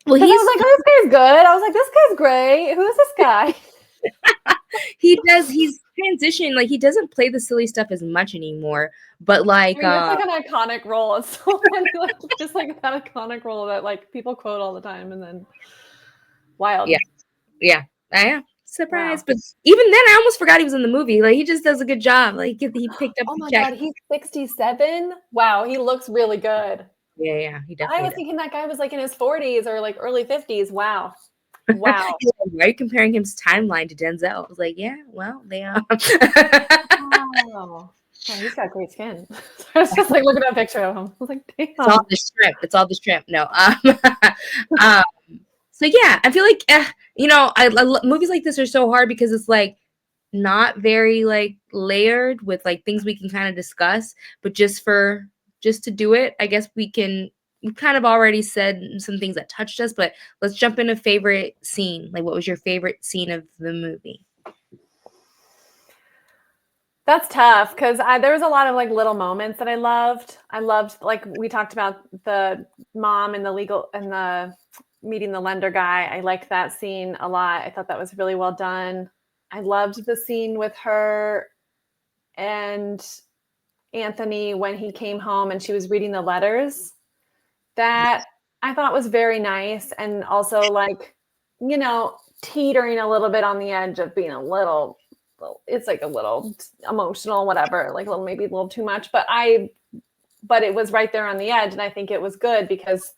[SPEAKER 1] well,
[SPEAKER 2] Because I was like, oh, this guy's good. I was like, this guy's great. Who is this guy?
[SPEAKER 1] he's transitioned, like he doesn't play the silly stuff as much anymore, but like
[SPEAKER 2] I mean, it's like an iconic role. It's so funny, like just like that iconic role that like people quote all the time, and then wild.
[SPEAKER 1] yeah, I am surprised.
[SPEAKER 2] Wow.
[SPEAKER 1] But even then I almost forgot he was in the movie. Like he just does a good job. Like he picked up
[SPEAKER 2] Oh
[SPEAKER 1] the
[SPEAKER 2] my
[SPEAKER 1] check.
[SPEAKER 2] god, he's 67. Wow, he looks really good.
[SPEAKER 1] Yeah, he
[SPEAKER 2] I
[SPEAKER 1] definitely
[SPEAKER 2] was
[SPEAKER 1] does.
[SPEAKER 2] thinking that guy was like in his 40s or like early 50s. Wow. Wow.
[SPEAKER 1] He's like, why are you comparing his timeline to Denzel? I was like, yeah, well, they are.
[SPEAKER 2] Wow. Oh, he's got great skin. I was just like looking at a picture of him. I was like, damn.
[SPEAKER 1] It's all the shrimp. It's all the shrimp. No. Um, so yeah, I feel like movies like this are so hard because it's like not very like layered with like things we can kind of discuss, but just to do it, I guess we kind of already said some things that touched us, but let's jump into favorite scene. Like what was your favorite scene of the movie?
[SPEAKER 2] That's tough because there was a lot of like little moments that I loved. I loved, like we talked about the mom and the legal and the meeting the lender guy. I liked that scene a lot. I thought that was really well done. I loved the scene with her and Anthony when he came home and she was reading the letters. That I thought was very nice, and also like, teetering a little bit on the edge of being a little, it's like a little emotional, whatever, like maybe a little too much, but it was right there on the edge, and I think it was good because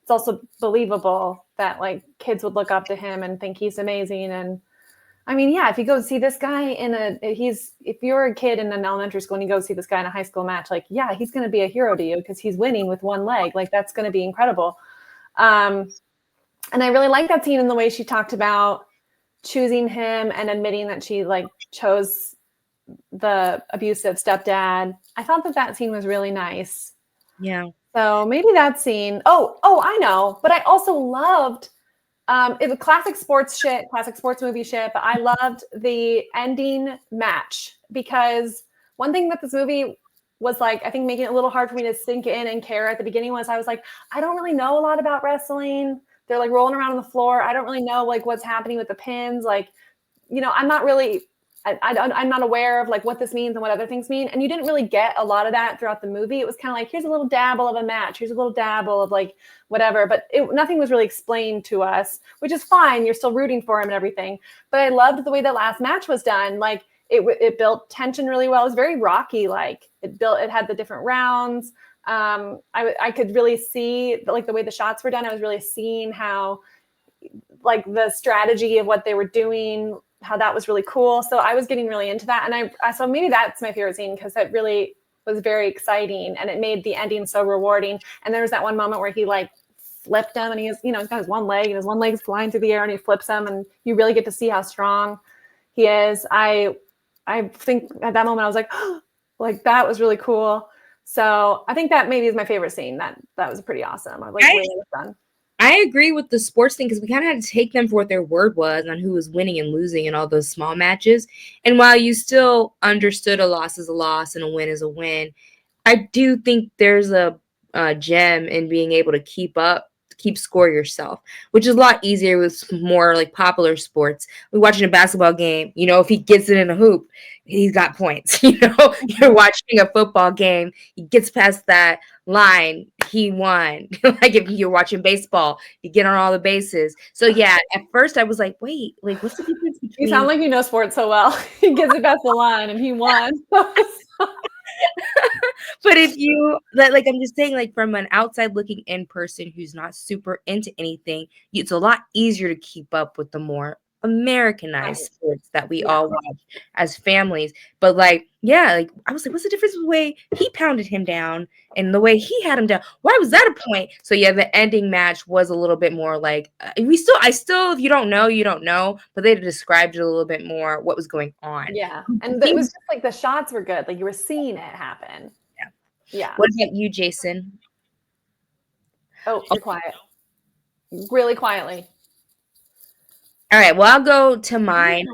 [SPEAKER 2] it's also believable that like kids would look up to him and think he's amazing. And I mean, yeah, if you go see this guy if you're a kid in an elementary school and you go see this guy in a high school match, like, yeah, he's going to be a hero to you because he's winning with one leg. Like, that's going to be incredible. And I really like that scene in the way she talked about choosing him and admitting that she like chose the abusive stepdad. I thought that scene was really nice.
[SPEAKER 1] Yeah.
[SPEAKER 2] So maybe that scene. Oh, I know. But I also loved it was classic sports movie shit, but I loved the ending match because one thing that this movie was like, I think making it a little hard for me to sink in and care at the beginning was I was like, I don't really know a lot about wrestling. They're like rolling around on the floor. I don't really know like what's happening with the pins. Like, I'm not really, I'm not aware of like what this means and what other things mean. And you didn't really get a lot of that throughout the movie. It was kind of like, here's a little dabble of a match. Here's a little dabble of like whatever, but nothing was really explained to us, which is fine. You're still rooting for him and everything. But I loved the way the last match was done. Like it built tension really well. It was very Rocky. Like it had the different rounds. I could really see like the way the shots were done. I was really seeing how like the strategy of what they were doing, how that was really cool. So I was getting really into that. And so maybe that's my favorite scene because it really was very exciting and it made the ending so rewarding. And there was that one moment where he like flipped him and he's got his one leg and his one leg's flying through the air and he flips him and you really get to see how strong he is. I think at that moment I was like, oh, like that was really cool. So I think that maybe is my favorite scene. That was pretty awesome. I like the way it was done.
[SPEAKER 1] I agree with the sports thing because we kind of had to take them for what their word was on who was winning and losing in all those small matches. And while you still understood a loss is a loss and a win is a win, I do think there's a gem in being able to keep score yourself, which is a lot easier with more like popular sports. We're watching a basketball game, if he gets it in a hoop, he's got points. You're watching a football game, he gets past that line, he won. Like if you're watching baseball, you get on all the bases. So yeah, at first I was like, wait, like what's the difference between?
[SPEAKER 2] You sound like you know sports so well. He gets it past the line and he won.
[SPEAKER 1] But if you like, I'm just saying, like from an outside looking in person who's not super into anything, it's a lot easier to keep up with the more Americanized
[SPEAKER 2] Right.
[SPEAKER 1] sports that we
[SPEAKER 2] Yeah.
[SPEAKER 1] all watch as families. But like, yeah, like I was like, what's the difference with the way he pounded him down and the way he had him down? Why was that a point? So yeah, the ending match was a little bit more like I still, if you don't know, you don't know, but they described it a little bit more what was going on.
[SPEAKER 2] Yeah. And it was just like the shots were good. Like you were seeing it happen.
[SPEAKER 1] Yeah.
[SPEAKER 2] Yeah.
[SPEAKER 1] What about you, Jason?
[SPEAKER 2] Oh, you're quiet. Really quietly.
[SPEAKER 1] All right, well, I'll go to mine.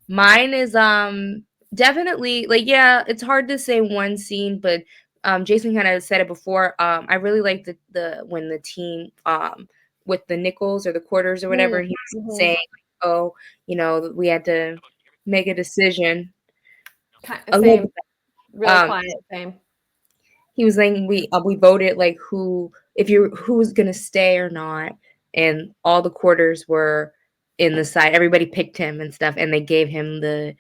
[SPEAKER 1] Mine is definitely like, yeah, it's hard to say one scene, but Jason kind of said it before. I really like the when the team with the nickels or the quarters or whatever, and he was saying, oh, we had to make a decision.
[SPEAKER 2] Same. Really quiet. Same.
[SPEAKER 1] He was saying we voted like who's gonna stay or not, and all the quarters were in the side. Everybody picked him and stuff, and they gave him the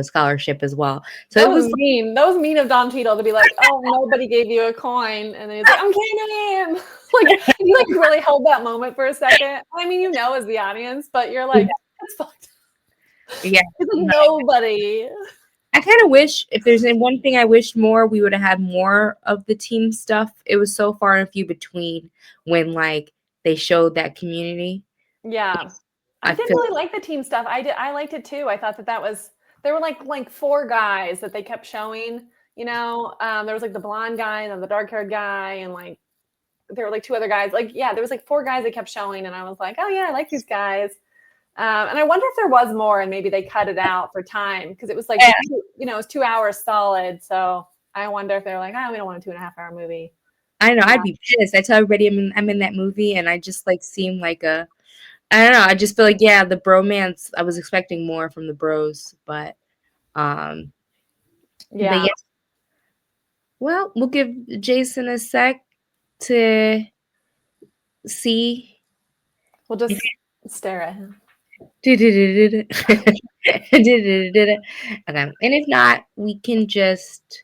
[SPEAKER 1] scholarship as well. So
[SPEAKER 2] that was mean. That was mean of Don Cheadle to be like, "Oh, nobody gave you a coin," and then he's like, "I'm kidding." Like you like really held that moment for a second. I mean, as the audience, but you're like, "That's fucked."
[SPEAKER 1] Yeah,
[SPEAKER 2] it's like nobody.
[SPEAKER 1] I kind of wish, if there's one thing I wished more, we would have had more of the team stuff. It was so far and few between when like they showed that community.
[SPEAKER 2] Yeah. I did really like the team stuff. I liked it too. I thought that was, there were like four guys that they kept showing, there was like the blonde guy and then the dark haired guy. And like, there were like two other guys. Like, yeah, there was like four guys they kept showing. And I was like, oh yeah, I like these guys. And I wonder if there was more and maybe they cut it out for time. Because it was like, it was 2 hours solid. So I wonder if there like, we don't want a 2.5-hour movie.
[SPEAKER 1] I know, I'd be pissed. I tell everybody I'm in that movie and I just like seem like I don't know. I just feel like, yeah, the bromance, I was expecting more from the bros, but yeah. Well, we'll give Jason a sec to see.
[SPEAKER 2] We'll just stare at him.
[SPEAKER 1] Okay. And if not, we can just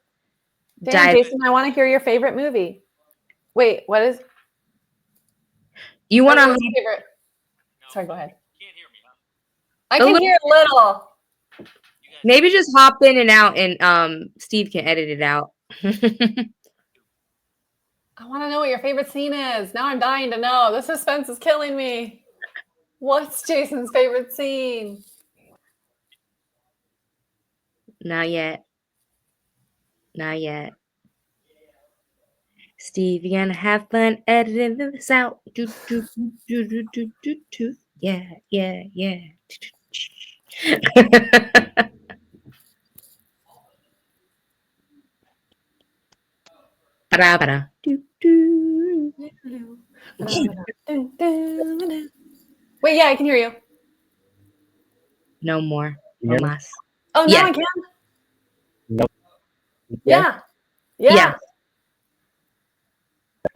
[SPEAKER 2] dive. Jason, I want to hear your favorite movie. Wait, what is?
[SPEAKER 1] You want to?
[SPEAKER 2] Favorite? Sorry, go ahead. I can hear a little.
[SPEAKER 1] Maybe just hop in and out, and Steve can edit it out.
[SPEAKER 2] I want to know what your favorite scene is. Now I'm dying to know. The suspense is killing me. What's Jason's favorite scene?
[SPEAKER 1] Not yet. Not yet. Steve, you're gonna have fun editing this out. Yeah, yeah, yeah.
[SPEAKER 2] Wait, yeah, I can hear you.
[SPEAKER 1] No more. No más.
[SPEAKER 2] Oh, now I can?
[SPEAKER 3] Nope.
[SPEAKER 2] Yeah.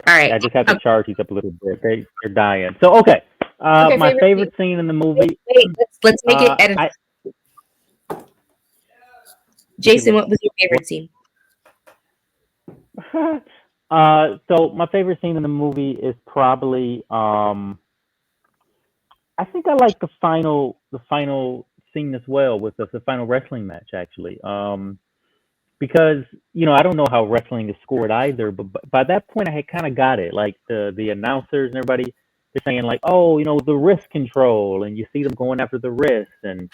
[SPEAKER 1] All right.
[SPEAKER 3] I just have to charge these up a little bit. They're dying. So, okay. My favorite scene in the movie.
[SPEAKER 1] Wait, let's make it edit. Jason, what was your favorite scene?
[SPEAKER 3] So my favorite scene in the movie is probably I think I like the final scene as well with the final wrestling match actually. Because I don't know how wrestling is scored either, but by that point I had kind of got it. Like the announcers and everybody, they're saying like, oh, the wrist control, and you see them going after the wrist, and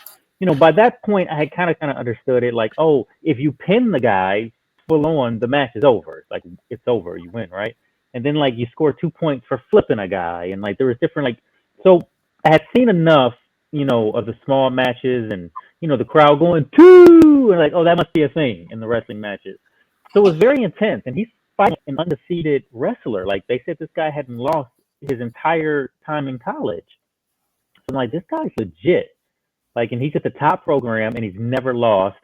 [SPEAKER 3] by that point I had kind of understood it. Like, oh, if you pin the guy full on, the match is over. Like it's over, you win, right? And then like you score 2 points for flipping a guy, and like there was different like. So I had seen enough, of the small matches and the crowd going two and like, oh, that must be a thing in the wrestling matches. So it was very intense, and he's fighting an undefeated wrestler. Like they said, this guy hadn't lost his entire time in college. So I'm like, this guy's legit. Like, and he's at the top program, and he's never lost.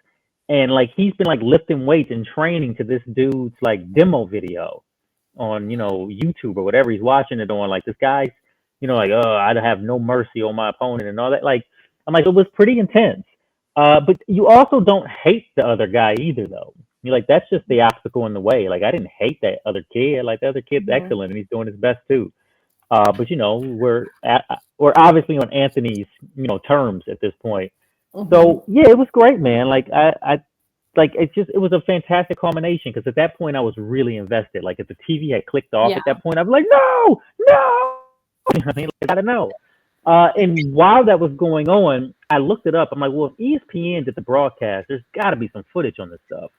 [SPEAKER 3] And like he's been like lifting weights and training to this dude's like demo video on YouTube or whatever he's watching it on. Like this guy's like, oh, I'd have no mercy on my opponent and all that. Like I'm like, it was pretty intense. But you also don't hate the other guy either, though. You're like, that's just the obstacle in the way. Like, I didn't hate that other kid. Like, the other kid's
[SPEAKER 2] Mhm.
[SPEAKER 3] excellent and he's doing his best too. But we're obviously on Anthony's terms at this point.
[SPEAKER 2] Mhm.
[SPEAKER 3] So yeah, it was great, man. I like it was a fantastic culmination because at that point I was really invested. Like if the TV had clicked off
[SPEAKER 2] Yeah.
[SPEAKER 3] at that point, I'd be like, no, no. I mean, like, I gotta know. And while that was going on, I looked it up. I'm like, well, if ESPN did the broadcast, there's got to be some footage on this stuff.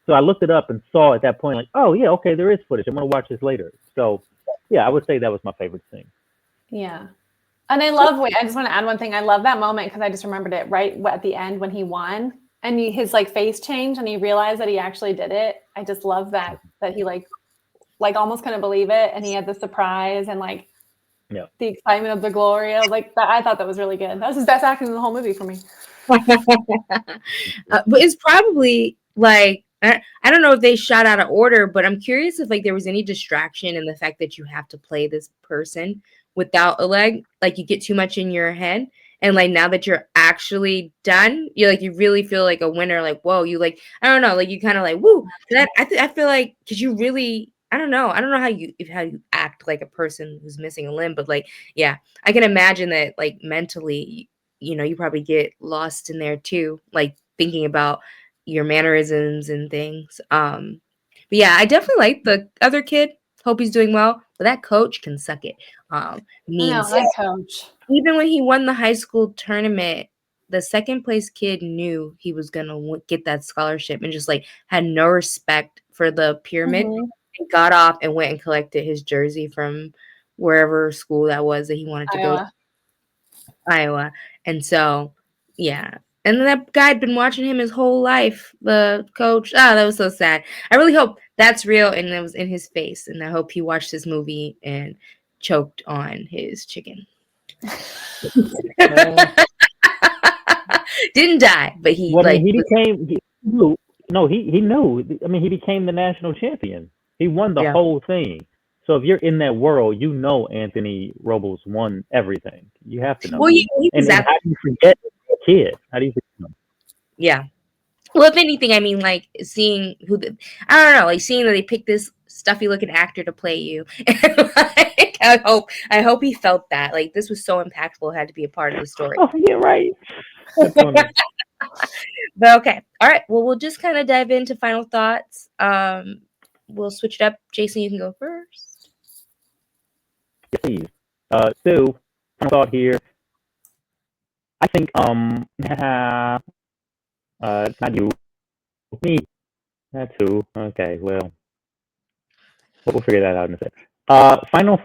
[SPEAKER 3] So I looked it up and saw at that point, like, oh yeah, okay, there is footage. I'm gonna watch this later. So yeah, I would say that was my favorite thing.
[SPEAKER 2] Yeah. And I love, wait, I just want to add one thing. I love that moment because I just remembered it right at the end when he won and his like face changed and he realized that he actually did it. I just love that he like almost couldn't believe it. And he had the surprise and like
[SPEAKER 3] Yeah.
[SPEAKER 2] the excitement of the glory. I was like, I thought that was really good. That was his best acting in the whole movie for me.
[SPEAKER 1] But it's probably like I don't know if they shot out of order, but I'm curious if like there was any distraction in the fact that you have to play this person without a leg. Like you get too much in your head, and like now that you're actually done, you like you really feel like a winner. Like whoa, you like I don't know, like you kind of like woo. That I feel like because you really I don't know how you act like a person who's missing a limb, but like yeah, I can imagine that like mentally you probably get lost in there too, like thinking about your mannerisms and things. But yeah, I definitely like the other kid. Hope he's doing well, but that coach can suck it.
[SPEAKER 2] I know,
[SPEAKER 1] Means
[SPEAKER 2] that coach.
[SPEAKER 1] even when he won the high school tournament, the second place kid knew he was gonna get that scholarship and just like had no respect for the pyramid
[SPEAKER 2] Mhm.
[SPEAKER 1] and got off and went and collected his jersey from wherever school that was that he wanted to go to.
[SPEAKER 2] Iowa.
[SPEAKER 1] Iowa. And so, yeah. And that guy had been watching him his whole life. The coach. Ah, that was so sad. I really hope that's real and it was in his face. And I hope he watched this movie and choked on his chicken.
[SPEAKER 3] Uh,
[SPEAKER 1] Didn't die, but he
[SPEAKER 3] well, I mean,
[SPEAKER 1] like
[SPEAKER 3] he
[SPEAKER 1] was
[SPEAKER 3] became he knew. No, he knew. I mean, he became the national champion. He won the
[SPEAKER 1] yeah.
[SPEAKER 3] whole thing. So if you're in that world, you know Anthony Robles won everything. You have to know.
[SPEAKER 1] Well, he was
[SPEAKER 3] And
[SPEAKER 1] at
[SPEAKER 3] how do you forget a kid? How do you forget him?
[SPEAKER 1] yeah. Well, if anything, I mean, like seeing I don't know, like seeing that they picked this stuffy looking actor to play you. And, like, I hope he felt that. Like this was so impactful, it had to be a part of the story.
[SPEAKER 3] Oh, yeah, right. That's funny.
[SPEAKER 1] But okay, all right. Well, we'll just kind of dive into final thoughts. We'll switch it up. Jason, you can go first.
[SPEAKER 3] Yeah, please. So, final thought here. I think it's not you, me. That's who. Okay, well, we'll figure that out in a sec. Final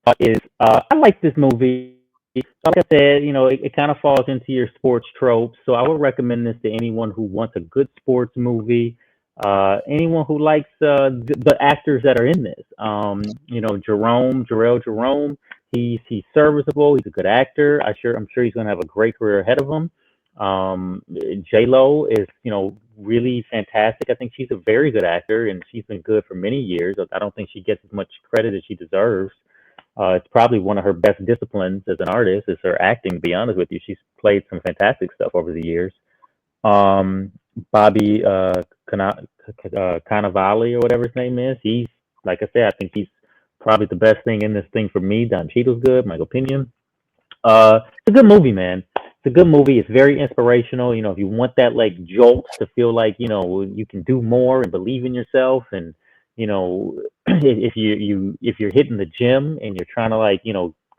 [SPEAKER 3] thought is I like this movie. Like I said, it kind of falls into your sports tropes. So I would recommend this to anyone who wants a good sports movie. Anyone who likes the actors that are in this. Jarrell Jerome. He's serviceable. He's a good actor. I'm sure he's going to have a great career ahead of him. J Lo is really fantastic. I think she's a very good actor, and she's been good for many years. I don't think she gets as much credit as she deserves. It's probably one of her best disciplines as an artist is her acting. To be honest with you, she's played some fantastic stuff over the years. Um, Bobby Cannavale or whatever his name is. He's like I said, I think he's probably the best thing in this thing for me. Don Cheadle's good, my opinion. It's a good movie, man. It's a good movie. It's very inspirational. If you want that like jolt to feel like you can do more and believe in yourself, and if you're hitting the gym and you're trying to like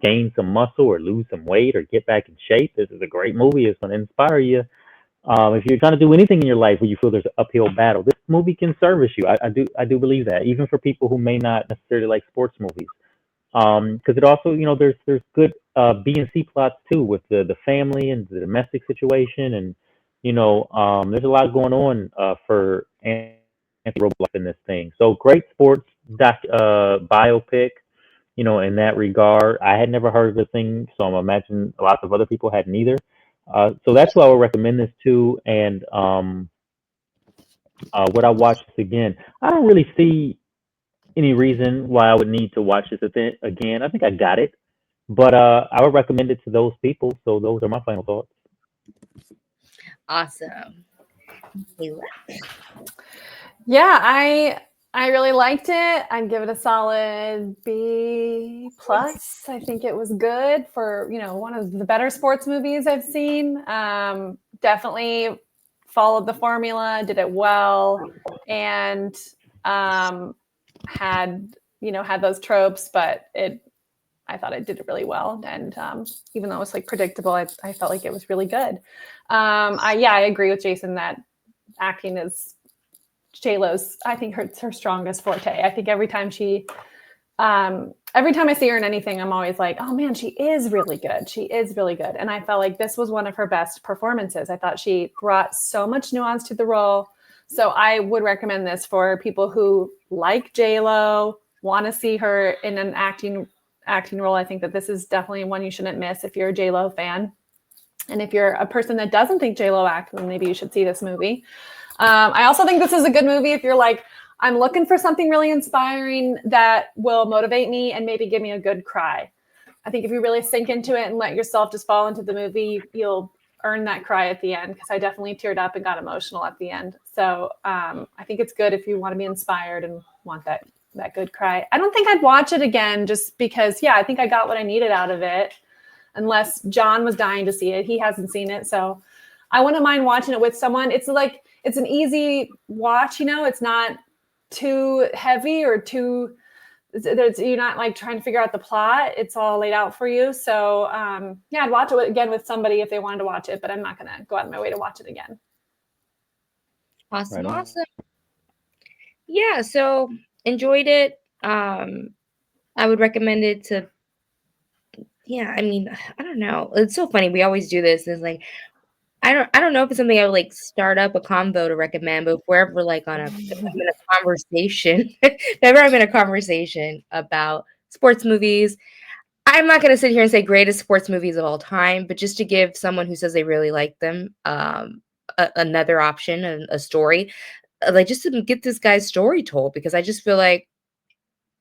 [SPEAKER 3] gain some muscle or lose some weight or get back in shape, this is a great movie. It's going to inspire you. If you're trying to do anything in your life where you feel there's an uphill battle, this movie can service you. I do believe that, even for people who may not necessarily like sports movies. Because it also, there's good B and C plots too with the family and the domestic situation, and there's a lot going on for Anthony Robles in this thing. So great sports biopic, in that regard. I had never heard of the thing, so I'm imagining lots of other people hadn't either. So that's who I would recommend this to, and would I watch this again? I don't really see any reason why I would need to watch this again. I think I got it, but I would recommend it to those people. So those are my final thoughts.
[SPEAKER 1] Awesome. Kayla?
[SPEAKER 2] Yeah, I really liked it. I'd give it a solid B plus. I think it was good for, one of the better sports movies I've seen. Definitely followed the formula, did it well, and had those tropes, but I thought it did it really well. And even though it was like predictable, I felt like it was really good. I agree with Jason that acting is J-Lo's, I think, her strongest forte. I think every time I see her in anything, I'm always like, oh man, she is really good. She is really good. And I felt like this was one of her best performances. I thought she brought so much nuance to the role. So I would recommend this for people who like J-Lo, want to see her in an acting role. I think that this is definitely one you shouldn't miss if you're a J-Lo fan. And if you're a person that doesn't think J-Lo acts, then maybe you should see this movie. I also think this is a good movie if you're like, I'm looking for something really inspiring that will motivate me and maybe give me a good cry. I think if you really sink into it and let yourself just fall into the movie, you'll earn that cry at the end, because I definitely teared up and got emotional at the end. So I think it's good if you want to be inspired and want that good cry. I don't think I'd watch it again just because, I think I got what I needed out of it, unless John was dying to see it. He hasn't seen it, so I wouldn't mind watching it with someone. It's an easy watch, it's not too heavy or too, you're not like trying to figure out the plot. It's all laid out for you. So I'd watch it again with somebody if they wanted to watch it, but I'm not going to go out of my way to watch it again.
[SPEAKER 1] Awesome. Right. Awesome. Yeah, so enjoyed it. I would recommend it to, I don't know. It's so funny. We always do this. It's like, I don't know if it's something I would like start up a convo to recommend, but if we're ever like if I'm in a conversation, about sports movies, I'm not going to sit here and say greatest sports movies of all time, but just to give someone who says they really like them another option, a story, like just to get this guy's story told, because I just feel like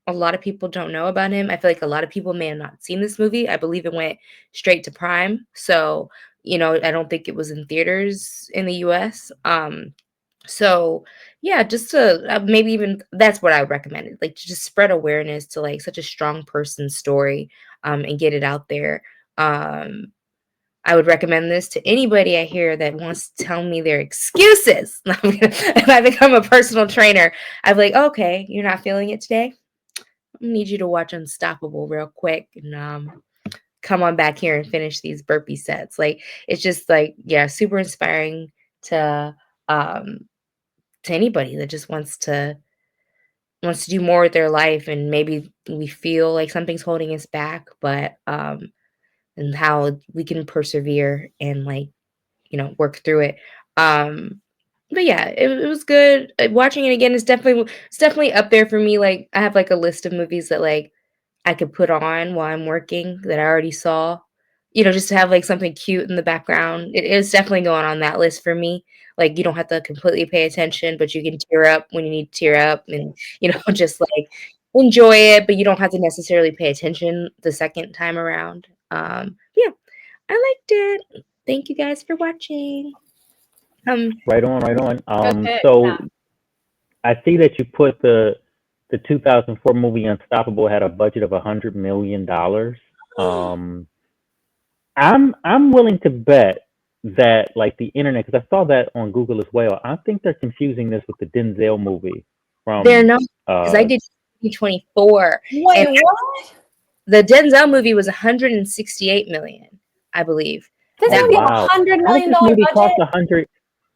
[SPEAKER 1] a lot of people don't know about him. I feel like a lot of people may have not seen this movie. I believe it went straight to Prime. So, I don't think it was in theaters in the US. So yeah, just to maybe even that's what I would recommend it. Like to just spread awareness to like such a strong person's story and get it out there. I would recommend this to anybody I hear that wants to tell me their excuses. If I become a personal trainer, I'm like, okay, you're not feeling it today? I need you to watch Unstoppable real quick and come on back here and finish these burpee sets. Like it's just like, super inspiring to anybody that just wants to do more with their life, and maybe we feel like something's holding us back, but and how we can persevere and like, work through it. But yeah, it was good. Watching it again is definitely up there for me. Like I have like a list of movies that like I could put on while I'm working that I already saw, just to have like something cute in the background. It is definitely going on that list for me. Like you don't have to completely pay attention, but you can tear up when you need to tear up and, just like enjoy it, but you don't have to necessarily pay attention the second time around. Yeah, I liked it. Thank you guys for watching.
[SPEAKER 3] Right on. So I see that you put the 2004 movie Unstoppable had a budget of $100 million. I'm willing to bet that like the internet, because I saw that on Google as well. I think they're confusing this with the Denzel movie from.
[SPEAKER 1] They're not, because I did 2024.
[SPEAKER 2] Wait, what?
[SPEAKER 1] The Denzel movie was 168 million, I believe.
[SPEAKER 2] This movie had $100 million budget.
[SPEAKER 3] Cost 100.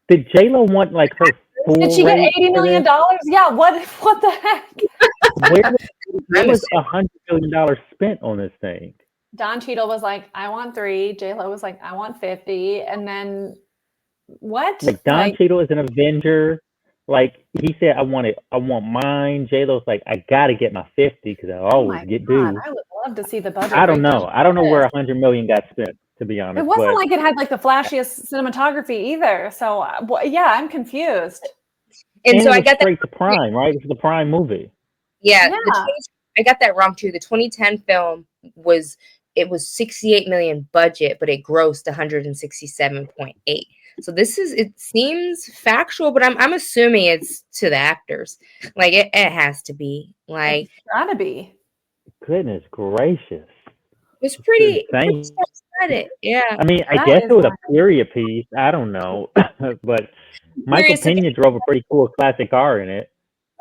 [SPEAKER 3] Did J-Lo want like her full
[SPEAKER 2] Did she get $80 million? Yeah. What the heck?
[SPEAKER 3] Where was $100 million spent on this thing?
[SPEAKER 2] Don Cheadle was like, I want 3. J-Lo was like, I want 50. And then what?
[SPEAKER 3] Like Don Cheadle is an Avenger. Like he said, I want mine. J-Lo's like, I gotta get my 50 because I always get due.
[SPEAKER 2] I would love to see the budget.
[SPEAKER 3] I don't know where $100 million got spent, to be honest.
[SPEAKER 2] It wasn't like it had like the flashiest cinematography either. So I'm confused.
[SPEAKER 1] And so I got
[SPEAKER 3] straight to Prime, right? It's the Prime movie.
[SPEAKER 1] Yeah. I got that wrong too. The 2010 film was it was 68 million budget, but it grossed 167.8. So it seems factual, but I'm assuming it's to the actors. Like it has to be. Like
[SPEAKER 2] It's gotta be.
[SPEAKER 3] Goodness gracious.
[SPEAKER 1] it's
[SPEAKER 3] It's
[SPEAKER 1] pretty
[SPEAKER 3] insane.
[SPEAKER 1] star-studded. Yeah.
[SPEAKER 3] I mean, I
[SPEAKER 2] That
[SPEAKER 3] guess
[SPEAKER 2] is
[SPEAKER 3] it was a
[SPEAKER 2] wild.
[SPEAKER 3] period piece. I don't know, but Michael
[SPEAKER 1] Curious if
[SPEAKER 3] Pena drove a pretty cool classic car in it.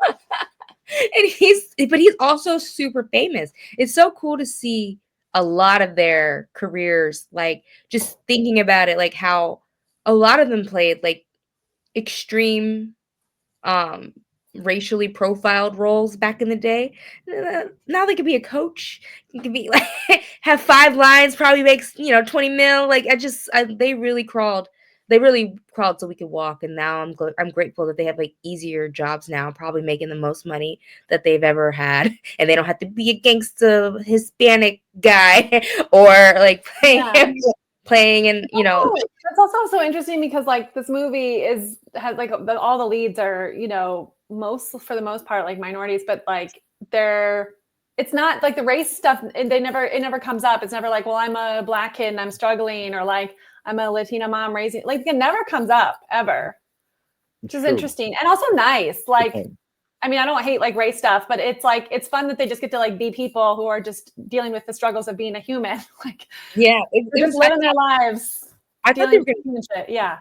[SPEAKER 1] and he's also super famous. It's so cool to see a lot of their careers, like just thinking about it, like how a lot of them played like extreme um racially profiled roles back in the day. Now they could be a coach. You could be like have 5 lines, probably makes 20 mil. Like they really crawled so we could walk, and now I'm grateful that they have like easier jobs now, probably making the most money that they've ever had, and they don't have to be a gangsta Hispanic guy or like
[SPEAKER 2] Yeah.
[SPEAKER 1] playing and
[SPEAKER 2] That's also so interesting because like this movie has like all the leads are for the most part like minorities, but like it's not like the race stuff. It never comes up. It's never like, well, I'm a Black kid and I'm struggling, or like I'm a Latina mom raising. Like it never comes up ever, which is interesting and also nice. Like, I mean, I don't hate like race stuff, but it's like it's fun that they just get to like be people who are just dealing with the struggles of being a human. Like,
[SPEAKER 1] yeah,
[SPEAKER 2] they're just living their lives.
[SPEAKER 1] I thought they were
[SPEAKER 2] dealing with human shit. Yeah.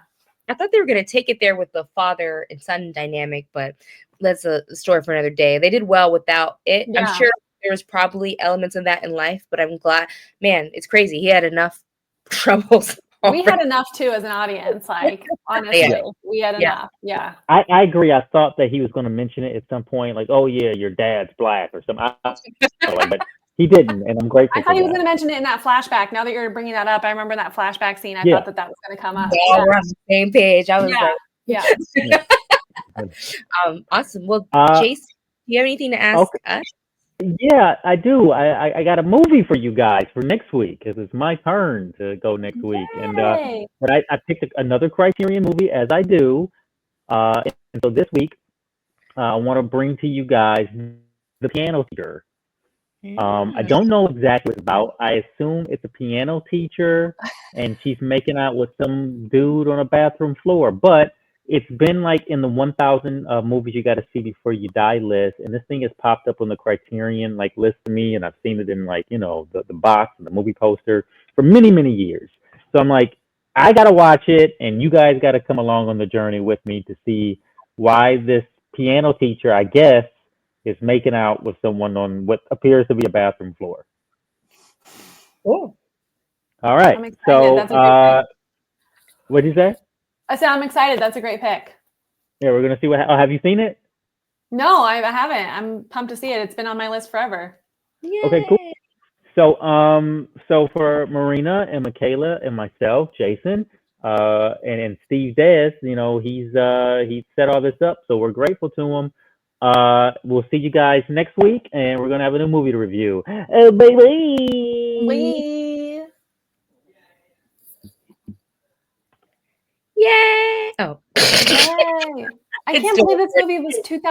[SPEAKER 1] I thought they were going to take it there with the father and son dynamic, but that's a story for another day. They did well without it. I'm
[SPEAKER 2] Yeah.
[SPEAKER 1] sure there was probably elements of that in life, but I'm glad. Man, it's crazy. He had enough troubles.
[SPEAKER 2] We had enough too as an audience. Like honestly, we had enough. Yeah.
[SPEAKER 3] I agree. I thought that he was going to mention it at some point, like, "Oh yeah, your dad's Black" or something. But he didn't, and I'm grateful.
[SPEAKER 2] I thought
[SPEAKER 3] for
[SPEAKER 2] he was
[SPEAKER 3] that.
[SPEAKER 2] going to mention it in that flashback. Now that you're bringing that up, I remember that flashback scene. I
[SPEAKER 3] Yeah.
[SPEAKER 2] thought that was going to come up.
[SPEAKER 1] Yeah, we're on the same page. I was like,
[SPEAKER 2] yeah.
[SPEAKER 1] awesome. Well, Jason, do you have anything to ask us?
[SPEAKER 3] Yeah, I do. I got a movie for you guys for next week because it's my turn to go next week, and but I picked another Criterion movie as I do, and so this week I want to bring to you guys The Piano Teacher. I don't know exactly what it's about. I assume it's a piano teacher and she's making out with some dude on a bathroom floor, but it's been like in the 1,000 movies you got to see before you die list, and this thing has popped up on the Criterion like list to me, and I've seen it in like the box and the movie poster for many years. So I'm like, I gotta watch it, and you guys got to come along on the journey with me to see why this piano teacher, I guess, is making out with someone on what appears to be a bathroom floor.
[SPEAKER 1] Cool.
[SPEAKER 3] All right.
[SPEAKER 2] I'm excited.
[SPEAKER 3] So,
[SPEAKER 2] that's a great pick.
[SPEAKER 3] What did you say?
[SPEAKER 2] I said I'm excited. That's a great pick.
[SPEAKER 3] Yeah, we're gonna see what. Oh, have you seen it?
[SPEAKER 2] No, I haven't. I'm pumped to see it. It's been on my list forever.
[SPEAKER 1] Yay.
[SPEAKER 3] Okay, cool. So for Marina and Michaela and myself, Jason, and Steve Des, he set all this up, so we're grateful to him. We'll see you guys next week, and we're gonna have a new movie to review. Oh,
[SPEAKER 2] Bye.
[SPEAKER 1] Yay! Oh.
[SPEAKER 2] Yay. I can't believe this movie was 2000.